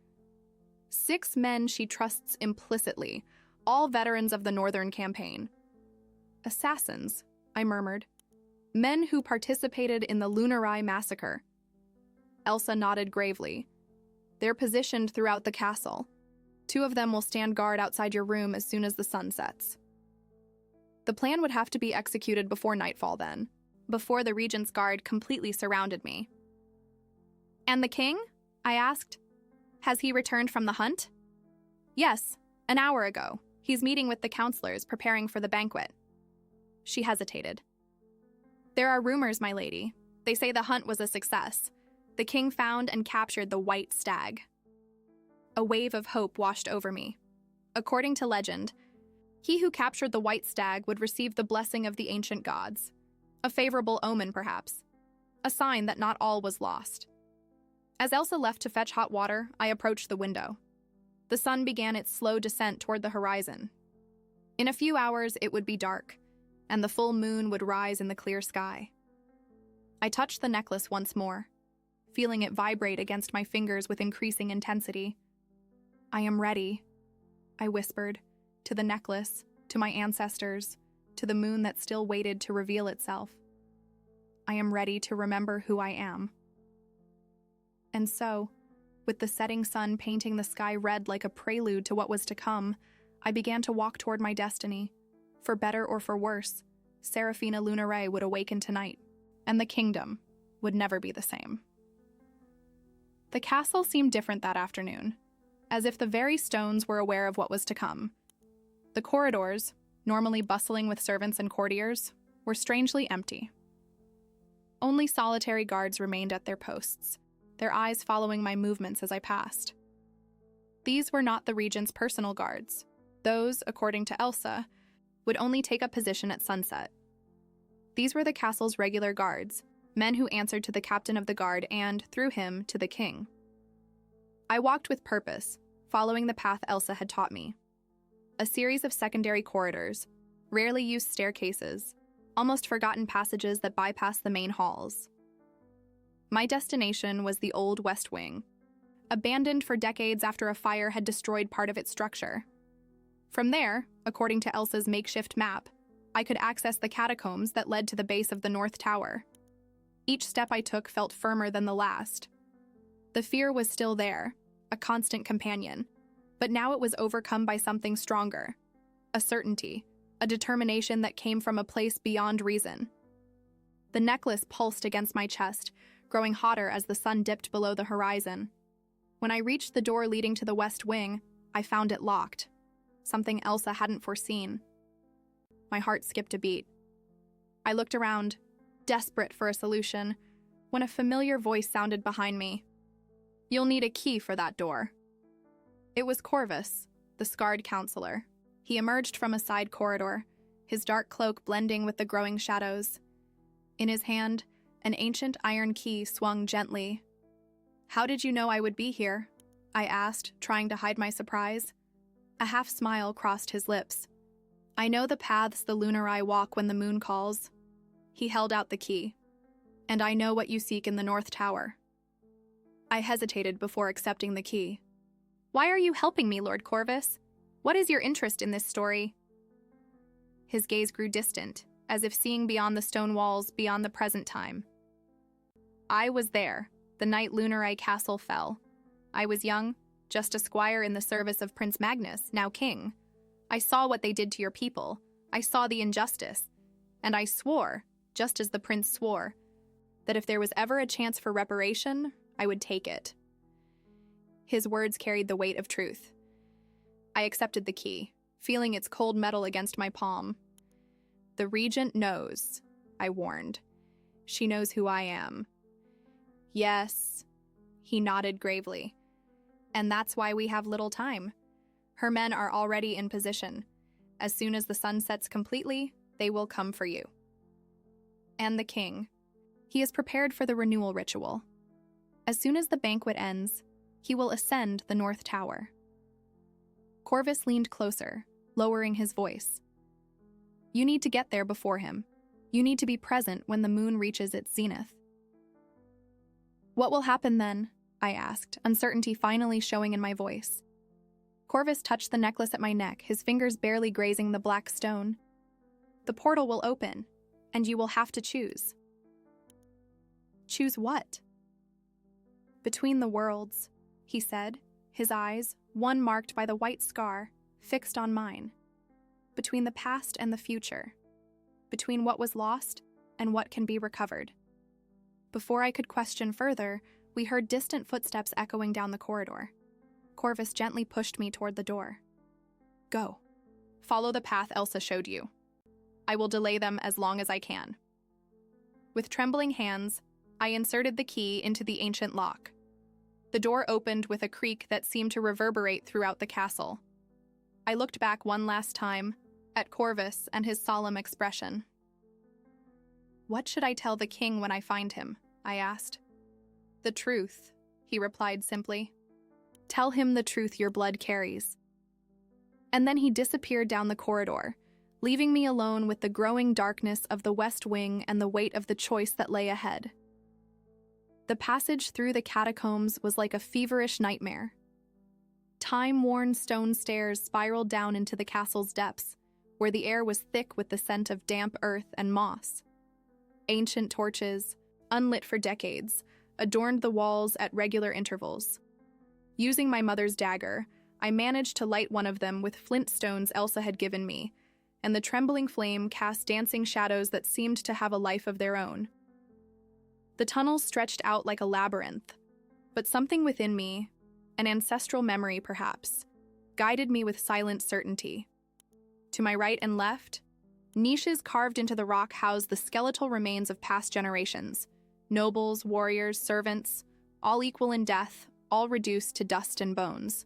6 men she trusts implicitly, all veterans of the Northern Campaign. Assassins, I murmured. Men who participated in the Lunari massacre. Elsa nodded gravely. They're positioned throughout the castle. 2 of them will stand guard outside your room as soon as the sun sets. The plan would have to be executed before nightfall then, before the regent's guard completely surrounded me. And the king? I asked. Has he returned from the hunt? Yes, an hour ago. He's meeting with the counselors, preparing for the banquet. She hesitated. There are rumors, my lady. They say the hunt was a success. The king found and captured the white stag. A wave of hope washed over me. According to legend, he who captured the white stag would receive the blessing of the ancient gods. A favorable omen, perhaps. A sign that not all was lost. As Elsa left to fetch hot water, I approached the window. The sun began its slow descent toward the horizon. In a few hours, it would be dark, and the full moon would rise in the clear sky. I touched the necklace once more, feeling it vibrate against my fingers with increasing intensity. I am ready, I whispered, to the necklace, to my ancestors, to the moon that still waited to reveal itself. I am ready to remember who I am. And so, with the setting sun painting the sky red like a prelude to what was to come, I began to walk toward my destiny. For better or for worse, Serafina Lunare would awaken tonight, and the kingdom would never be the same. The castle seemed different that afternoon, as if the very stones were aware of what was to come. The corridors, normally bustling with servants and courtiers, were strangely empty. Only solitary guards remained at their posts, their eyes following my movements as I passed. These were not the regent's personal guards. Those, according to Elsa, would only take up position at sunset. These were the castle's regular guards, men who answered to the captain of the guard and, through him, to the king. I walked with purpose, following the path Elsa had taught me. A series of secondary corridors, rarely used staircases, almost forgotten passages that bypassed the main halls. My destination was the old West Wing, abandoned for decades after a fire had destroyed part of its structure. From there, according to Elsa's makeshift map, I could access the catacombs that led to the base of the North Tower. Each step I took felt firmer than the last. The fear was still there, a constant companion, but now it was overcome by something stronger, a certainty, a determination that came from a place beyond reason. The necklace pulsed against my chest, growing hotter as the sun dipped below the horizon. When I reached the door leading to the West Wing, I found it locked, something Elsa hadn't foreseen. My heart skipped a beat. I looked around, desperate for a solution, when a familiar voice sounded behind me. You'll need a key for that door. It was Corvus, the scarred counselor. He emerged from a side corridor, his dark cloak blending with the growing shadows. In his hand, an ancient iron key swung gently. How did you know I would be here? I asked, trying to hide my surprise. A half smile crossed his lips. I know the paths the Lunari walk when the moon calls. He held out the key. And I know what you seek in the North Tower. I hesitated before accepting the key. Why are you helping me, Lord Corvus? What is your interest in this story? His gaze grew distant, as if seeing beyond the stone walls, beyond the present time. I was there, the night Lunari Castle fell. I was young, just a squire in the service of Prince Magnus, now king. I saw what they did to your people. I saw the injustice. And I swore, just as the prince swore, that if there was ever a chance for reparation, I would take it. His words carried the weight of truth. I accepted the key, feeling its cold metal against my palm. The regent knows, I warned. She knows who I am. Yes, he nodded gravely. And that's why we have little time. Her men are already in position. As soon as the sun sets completely, they will come for you. And the king. He is prepared for the renewal ritual. As soon as the banquet ends, he will ascend the North Tower. Corvus leaned closer, lowering his voice. You need to get there before him. You need to be present when the moon reaches its zenith. What will happen then? I asked, uncertainty finally showing in my voice. Corvus touched the necklace at my neck, his fingers barely grazing the black stone. The portal will open, and you will have to choose. Choose what? Between the worlds, he said, his eyes, one marked by the white scar, fixed on mine. Between the past and the future. Between what was lost and what can be recovered. Before I could question further, we heard distant footsteps echoing down the corridor. Corvus gently pushed me toward the door. Go. Follow the path Elsa showed you. I will delay them as long as I can. With trembling hands, I inserted the key into the ancient lock. The door opened with a creak that seemed to reverberate throughout the castle. I looked back one last time, at Corvus and his solemn expression. What should I tell the king when I find him? I asked. The truth, he replied simply. Tell him the truth your blood carries. And then he disappeared down the corridor, leaving me alone with the growing darkness of the West Wing and the weight of the choice that lay ahead. The passage through the catacombs was like a feverish nightmare. Time-worn stone stairs spiraled down into the castle's depths, where the air was thick with the scent of damp earth and moss. Ancient torches, unlit for decades, adorned the walls at regular intervals. Using my mother's dagger, I managed to light one of them with flint stones Elsa had given me, and the trembling flame cast dancing shadows that seemed to have a life of their own. The tunnels stretched out like a labyrinth, but something within me, an ancestral memory perhaps, guided me with silent certainty. To my right and left, niches carved into the rock housed the skeletal remains of past generations, nobles, warriors, servants, all equal in death, all reduced to dust and bones.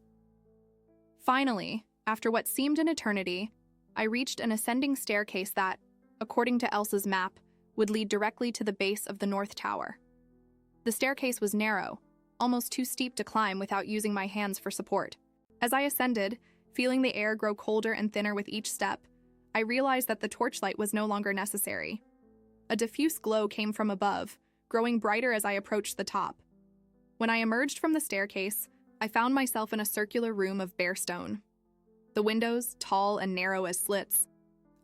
Finally, after what seemed an eternity, I reached an ascending staircase that, according to Elsa's map, would lead directly to the base of the North Tower. The staircase was narrow, almost too steep to climb without using my hands for support. As I ascended, feeling the air grow colder and thinner with each step, I realized that the torchlight was no longer necessary. A diffuse glow came from above, growing brighter as I approached the top. When I emerged from the staircase, I found myself in a circular room of bare stone. The windows, tall and narrow as slits,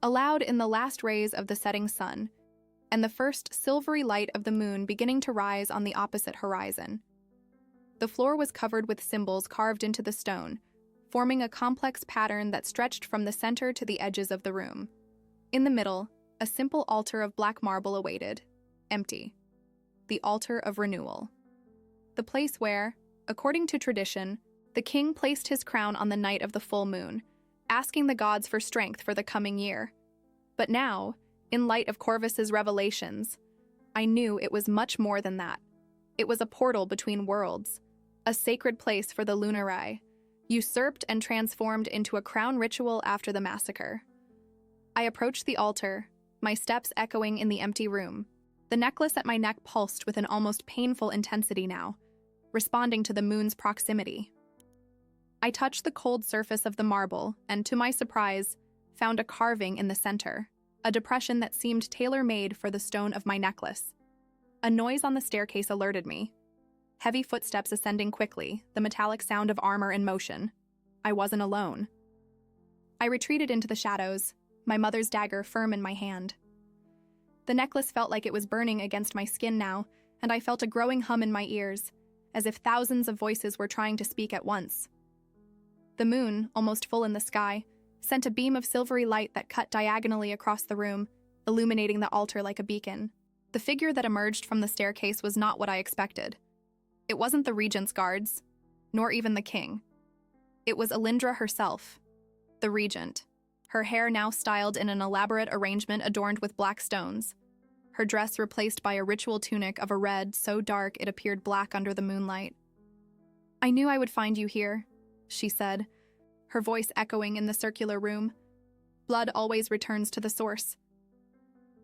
allowed in the last rays of the setting sun, and the first silvery light of the moon beginning to rise on the opposite horizon. The floor was covered with symbols carved into the stone, forming a complex pattern that stretched from the center to the edges of the room. In the middle, a simple altar of black marble awaited, empty. The altar of renewal. The place where, according to tradition, the king placed his crown on the night of the full moon, asking the gods for strength for the coming year. But now, in light of Corvus's revelations, I knew it was much more than that. It was a portal between worlds, a sacred place for the Lunari, usurped and transformed into a crown ritual after the massacre. I approached the altar, my steps echoing in the empty room. The necklace at my neck pulsed with an almost painful intensity now, responding to the moon's proximity. I touched the cold surface of the marble and, to my surprise, found a carving in the center, a depression that seemed tailor-made for the stone of my necklace. A noise on the staircase alerted me. Heavy footsteps ascending quickly, the metallic sound of armor in motion. I wasn't alone. I retreated into the shadows, my mother's dagger firm in my hand. The necklace felt like it was burning against my skin now, and I felt a growing hum in my ears, as if thousands of voices were trying to speak at once. The moon, almost full in the sky, sent a beam of silvery light that cut diagonally across the room, illuminating the altar like a beacon. The figure that emerged from the staircase was not what I expected. It wasn't the regent's guards, nor even the king. It was Alindra herself, the regent, her hair now styled in an elaborate arrangement adorned with black stones, her dress replaced by a ritual tunic of a red so dark it appeared black under the moonlight. "I knew I would find you here," she said, her voice echoing in the circular room. Blood always returns to the source.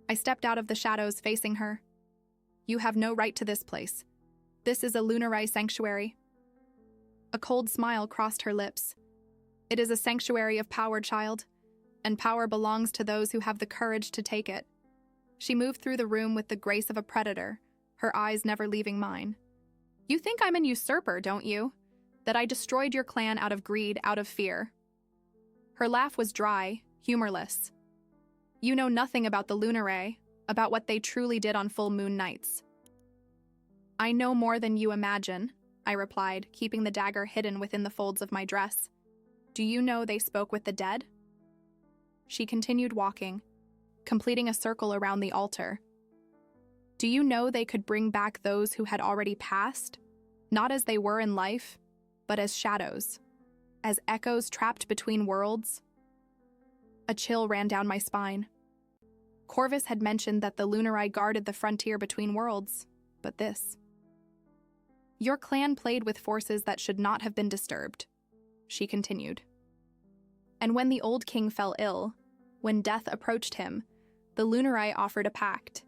I stepped out of the shadows facing her. You have no right to this place. This is a Lunari sanctuary. A cold smile crossed her lips. It is a sanctuary of power, child, and power belongs to those who have the courage to take it. She moved through the room with the grace of a predator, her eyes never leaving mine. You think I'm an usurper, don't you? That I destroyed your clan out of greed, out of fear. Her laugh was dry, humorless. You know nothing about the Lunari, about what they truly did on full moon nights. I know more than you imagine, I replied, keeping the dagger hidden within the folds of my dress. Do you know they spoke with the dead? She continued walking, completing a circle around the altar. Do you know they could bring back those who had already passed, not as they were in life, but as shadows, as echoes trapped between worlds? A chill ran down my spine. Corvus had mentioned that the Lunari guarded the frontier between worlds, but this. Your clan played with forces that should not have been disturbed, she continued. And when the old king fell ill, when death approached him, the Lunari offered a pact.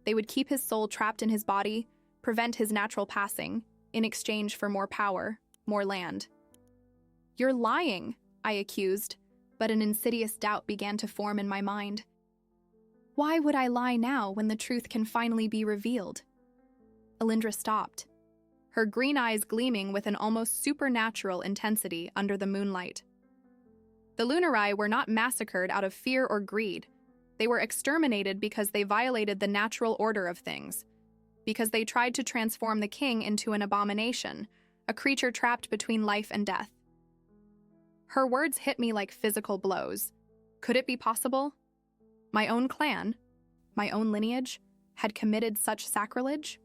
They would keep his soul trapped in his body, prevent his natural passing, in exchange for more power, more land. You're lying, I accused, but an insidious doubt began to form in my mind. Why would I lie now when the truth can finally be revealed? Alindra stopped, her green eyes gleaming with an almost supernatural intensity under the moonlight. The Lunari were not massacred out of fear or greed. They were exterminated because they violated the natural order of things, because they tried to transform the king into an abomination, a creature trapped between life and death. Her words hit me like physical blows. Could it be possible? My own clan, my own lineage, had committed such sacrilege?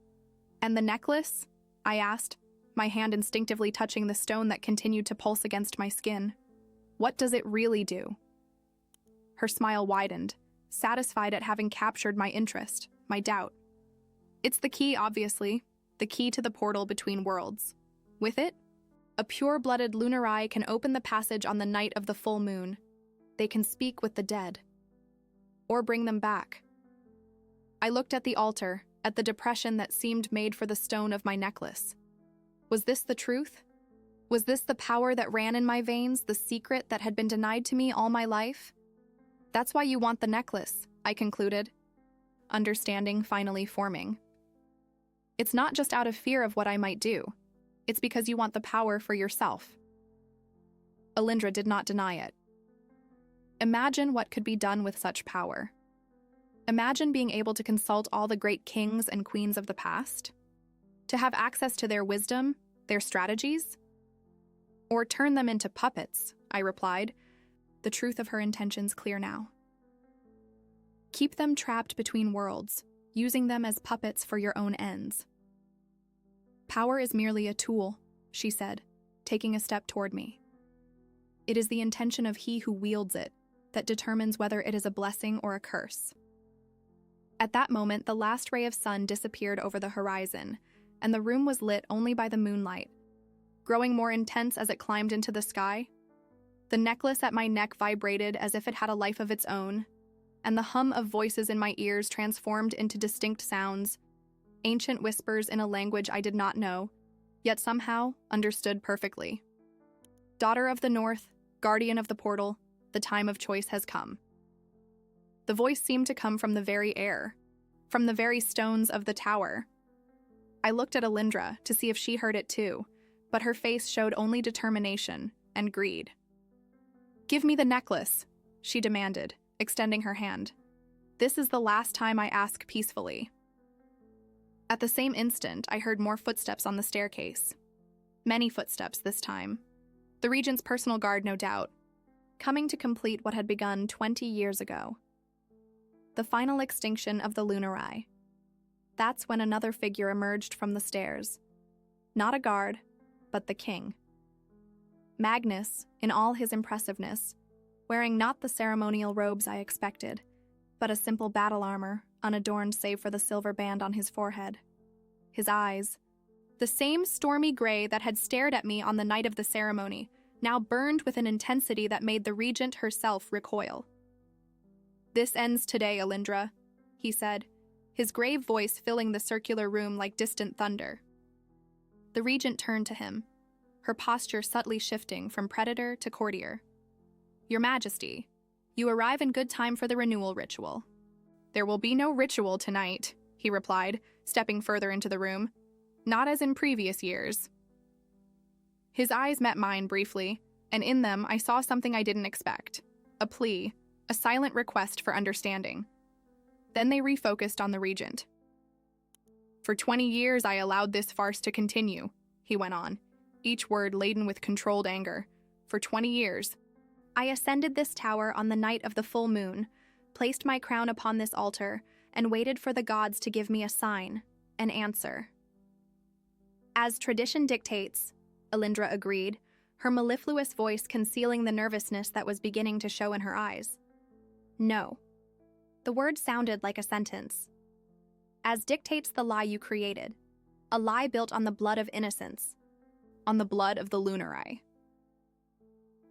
And the necklace? I asked, my hand instinctively touching the stone that continued to pulse against my skin. What does it really do? Her smile widened, satisfied at having captured my interest, my doubt. It's the key, obviously, the key to the portal between worlds. With it, a pure-blooded Lunari can open the passage on the night of the full moon. They can speak with the dead. Or bring them back. I looked at the altar, at the depression that seemed made for the stone of my necklace. Was this the truth? Was this the power that ran in my veins, the secret that had been denied to me all my life? That's why you want the necklace, I concluded, understanding finally forming. It's not just out of fear of what I might do. It's because you want the power for yourself. Alindra did not deny it. Imagine what could be done with such power. Imagine being able to consult all the great kings and queens of the past, to have access to their wisdom, their strategies, or turn them into puppets, I replied, the truth of her intentions clear now. Keep them trapped between worlds, using them as puppets for your own ends. Power is merely a tool, she said, taking a step toward me. It is the intention of he who wields it that determines whether it is a blessing or a curse. At that moment, the last ray of sun disappeared over the horizon, and the room was lit only by the moonlight, growing more intense as it climbed into the sky. The necklace at my neck vibrated as if it had a life of its own, and the hum of voices in my ears transformed into distinct sounds, ancient whispers in a language I did not know, yet somehow understood perfectly. Daughter of the North, guardian of the portal, the time of choice has come. The voice seemed to come from the very air, from the very stones of the tower. I looked at Alindra to see if she heard it too, but her face showed only determination and greed. Give me the necklace, she demanded, extending her hand. This is the last time I ask peacefully. At the same instant, I heard more footsteps on the staircase. Many footsteps this time. The Regent's personal guard, no doubt, coming to complete what had begun 20 years ago. The final extinction of the Lunari. That's when another figure emerged from the stairs. Not a guard, but the king. Magnus, in all his impressiveness, wearing not the ceremonial robes I expected, but a simple battle armor, unadorned save for the silver band on his forehead. His eyes, the same stormy gray that had stared at me on the night of the ceremony, now burned with an intensity that made the regent herself recoil. "This ends today, Alindra," he said, his grave voice filling the circular room like distant thunder. The regent turned to him, her posture subtly shifting from predator to courtier. "Your Majesty, you arrive in good time for the renewal ritual." "There will be no ritual tonight," he replied, stepping further into the room. "Not as in previous years." His eyes met mine briefly, and in them I saw something I didn't expect. A plea, a silent request for understanding. Then they refocused on the regent. "For 20 years I allowed this farce to continue," he went on, each word laden with controlled anger. "For 20 years. I ascended this tower on the night of the full moon, placed my crown upon this altar, and waited for the gods to give me a sign, an answer." "As tradition dictates," Alindra agreed, her mellifluous voice concealing the nervousness that was beginning to show in her eyes. "No." The word sounded like a sentence. "As dictates the lie you created, a lie built on the blood of innocence, on the blood of the Lunari."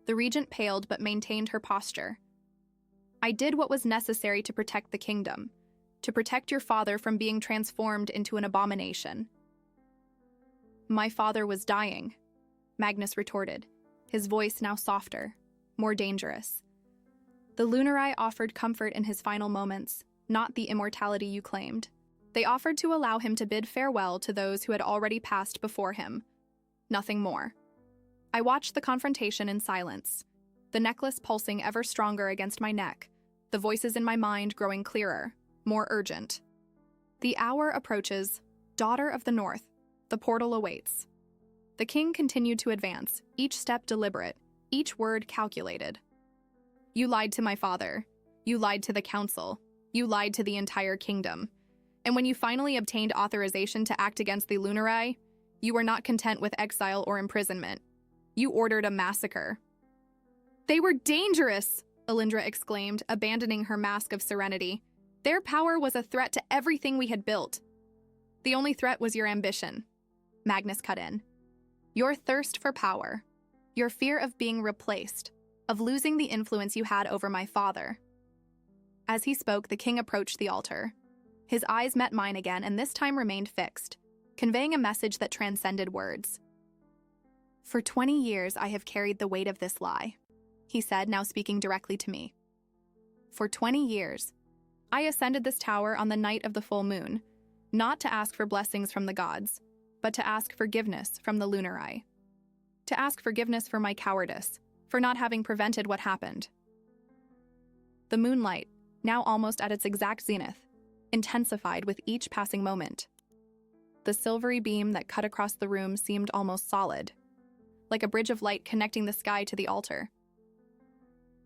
The regent paled but maintained her posture. "I did what was necessary to protect the kingdom, to protect your father from being transformed into an abomination." "My father was dying," Magnus retorted, his voice now softer, more dangerous. "The Lunari offered comfort in his final moments, not the immortality you claimed. They offered to allow him to bid farewell to those who had already passed before him. Nothing more." I watched the confrontation in silence, the necklace pulsing ever stronger against my neck, the voices in my mind growing clearer, more urgent. "The hour approaches. Daughter of the North, the portal awaits." The king continued to advance, each step deliberate, each word calculated. "You lied to my father. You lied to the council. You lied to the entire kingdom. And when you finally obtained authorization to act against the Lunari, you were not content with exile or imprisonment. You ordered a massacre." "They were dangerous!" Alindra exclaimed, abandoning her mask of serenity. "Their power was a threat to everything we had built." "The only threat was your ambition," Magnus cut in. "Your thirst for power. Your fear of being replaced, of losing the influence you had over my father." As he spoke, the king approached the altar. His eyes met mine again and this time remained fixed, conveying a message that transcended words. "For 20 years I have carried the weight of this lie," he said, now speaking directly to me. "For 20 years. I ascended this tower on the night of the full moon, not to ask for blessings from the gods, but to ask forgiveness from the Lunari. To ask forgiveness for my cowardice, for not having prevented what happened." The moonlight, now almost at its exact zenith, intensified with each passing moment. The silvery beam that cut across the room seemed almost solid, like a bridge of light connecting the sky to the altar.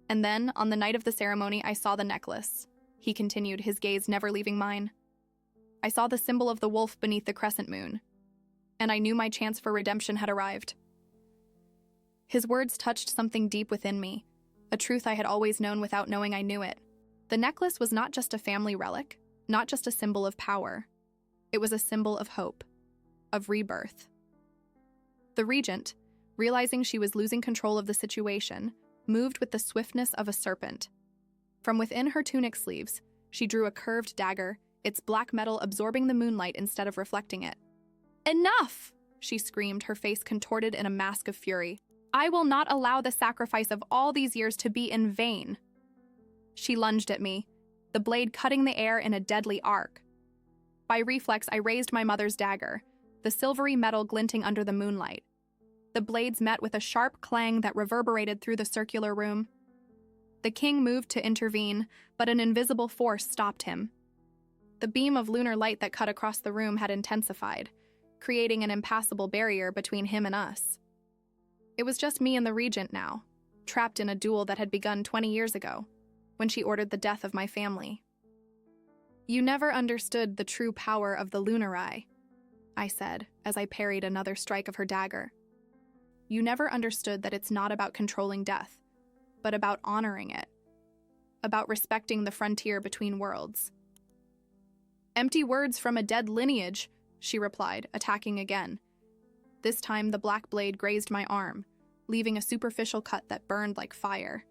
"And then, on the night of the ceremony, I saw the necklace," he continued, his gaze never leaving mine. "I saw the symbol of the wolf beneath the crescent moon, and I knew my chance for redemption had arrived." His words touched something deep within me, a truth I had always known without knowing I knew it. The necklace was not just a family relic, not just a symbol of power. It was a symbol of hope, of rebirth. The regent, realizing she was losing control of the situation, moved with the swiftness of a serpent. From within her tunic sleeves, she drew a curved dagger, its black metal absorbing the moonlight instead of reflecting it. "Enough!" she screamed, her face contorted in a mask of fury. "I will not allow the sacrifice of all these years to be in vain." She lunged at me, the blade cutting the air in a deadly arc. By reflex, I raised my mother's dagger, the silvery metal glinting under the moonlight. The blades met with a sharp clang that reverberated through the circular room. The king moved to intervene, but an invisible force stopped him. The beam of lunar light that cut across the room had intensified, creating an impassable barrier between him and us. It was just me and the regent now, trapped in a duel that had begun 20 years ago, when she ordered the death of my family. "You never understood the true power of the Lunari," I said, as I parried another strike of her dagger. "You never understood that it's not about controlling death, but about honoring it, about respecting the frontier between worlds." "Empty words from a dead lineage," she replied, attacking again. This time the black blade grazed my arm, leaving a superficial cut that burned like fire.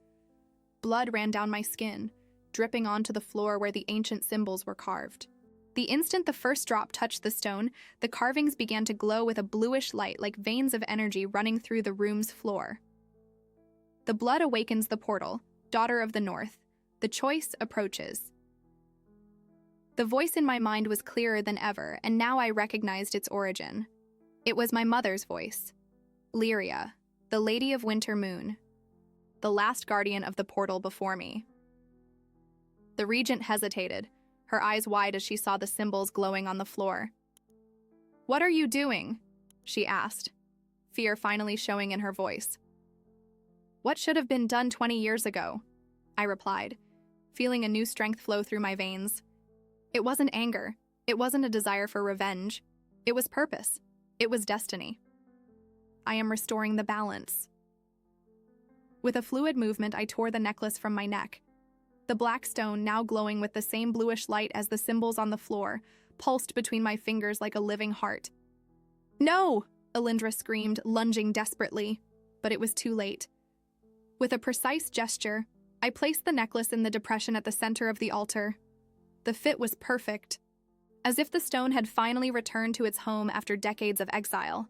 Blood ran down my skin, dripping onto the floor where the ancient symbols were carved. The instant the first drop touched the stone, the carvings began to glow with a bluish light like veins of energy running through the room's floor. The blood awakens the portal, daughter of the North. The choice approaches. The voice in my mind was clearer than ever, and now I recognized its origin. It was my mother's voice. Lyria, the Lady of Winter Moon, the last guardian of the portal before me. The regent hesitated, her eyes wide as she saw the symbols glowing on the floor. "What are you doing?" she asked, fear finally showing in her voice. "What should have been done 20 years ago?" I replied, feeling a new strength flow through my veins. It wasn't anger. It wasn't a desire for revenge. It was purpose. It was destiny. I am restoring the balance. With a fluid movement, I tore the necklace from my neck. The black stone, now glowing with the same bluish light as the symbols on the floor, pulsed between my fingers like a living heart. "No!" Alindra screamed, lunging desperately, but it was too late. With a precise gesture, I placed the necklace in the depression at the center of the altar. The fit was perfect, as if the stone had finally returned to its home after decades of exile.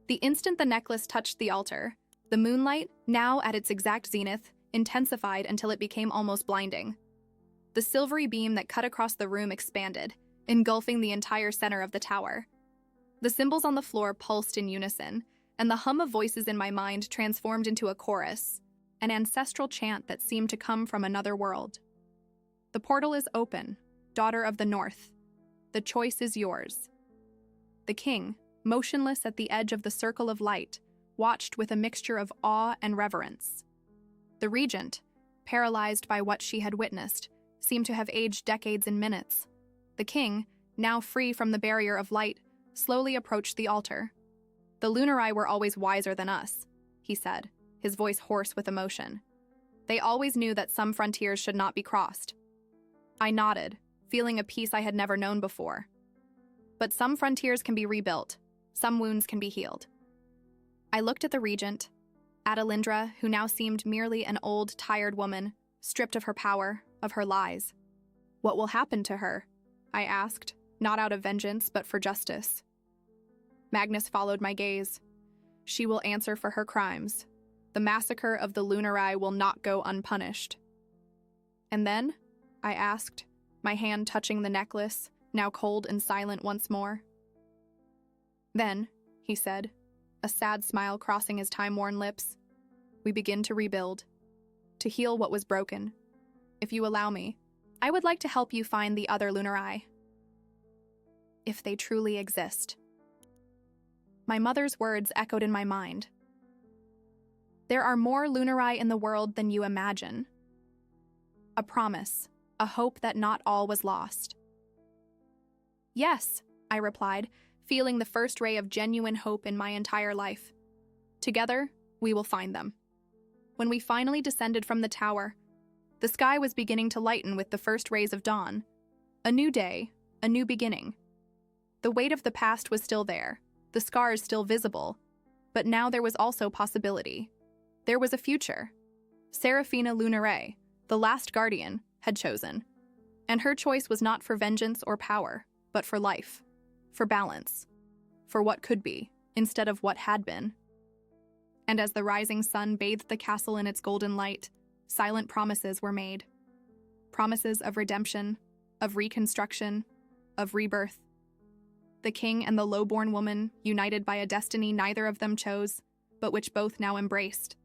The instant the necklace touched the altar, the moonlight, now at its exact zenith, intensified until it became almost blinding. The silvery beam that cut across the room expanded, engulfing the entire center of the tower. The symbols on the floor pulsed in unison, and the hum of voices in my mind transformed into a chorus, an ancestral chant that seemed to come from another world. "The portal is open, daughter of the North. The choice is yours." The king, motionless at the edge of the circle of light, watched with a mixture of awe and reverence. The regent, paralyzed by what she had witnessed, seemed to have aged decades in minutes. The king, now free from the barrier of light, slowly approached the altar. "The Lunari were always wiser than us," he said, his voice hoarse with emotion. "They always knew that some frontiers should not be crossed." I nodded, feeling a peace I had never known before. "But some frontiers can be rebuilt. Some wounds can be healed." I looked at the regent, at Alindra, who now seemed merely an old, tired woman, stripped of her power, of her lies. "What will happen to her?" I asked, not out of vengeance, but for justice. Magnus followed my gaze. "She will answer for her crimes. The massacre of the Lunari will not go unpunished." "And then?" I asked, my hand touching the necklace, now cold and silent once more. "Then," he said, a sad smile crossing his time-worn lips, "we begin to rebuild, to heal what was broken. If you allow me, I would like to help you find the other Lunari. If they truly exist." My mother's words echoed in my mind. "There are more Lunari in the world than you imagine." A promise, a hope that not all was lost. "Yes," I replied, feeling the first ray of genuine hope in my entire life. "Together, we will find them." When we finally descended from the tower, the sky was beginning to lighten with the first rays of dawn. A new day, a new beginning. The weight of the past was still there, the scars still visible, but now there was also possibility. There was a future. Serafina Lunare, the last guardian, had chosen. And her choice was not for vengeance or power, but for life, for balance, for what could be, instead of what had been. And as the rising sun bathed the castle in its golden light, silent promises were made. Promises of redemption, of reconstruction, of rebirth. The king and the low-born woman, united by a destiny neither of them chose, but which both now embraced.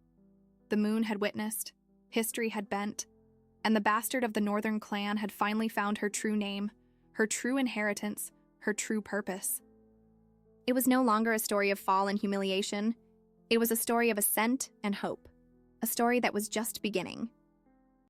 The moon had witnessed, history had bent, and the bastard of the northern clan had finally found her true name, her true inheritance, her true purpose. It was no longer a story of fall and humiliation. It was a story of ascent and hope, a story that was just beginning.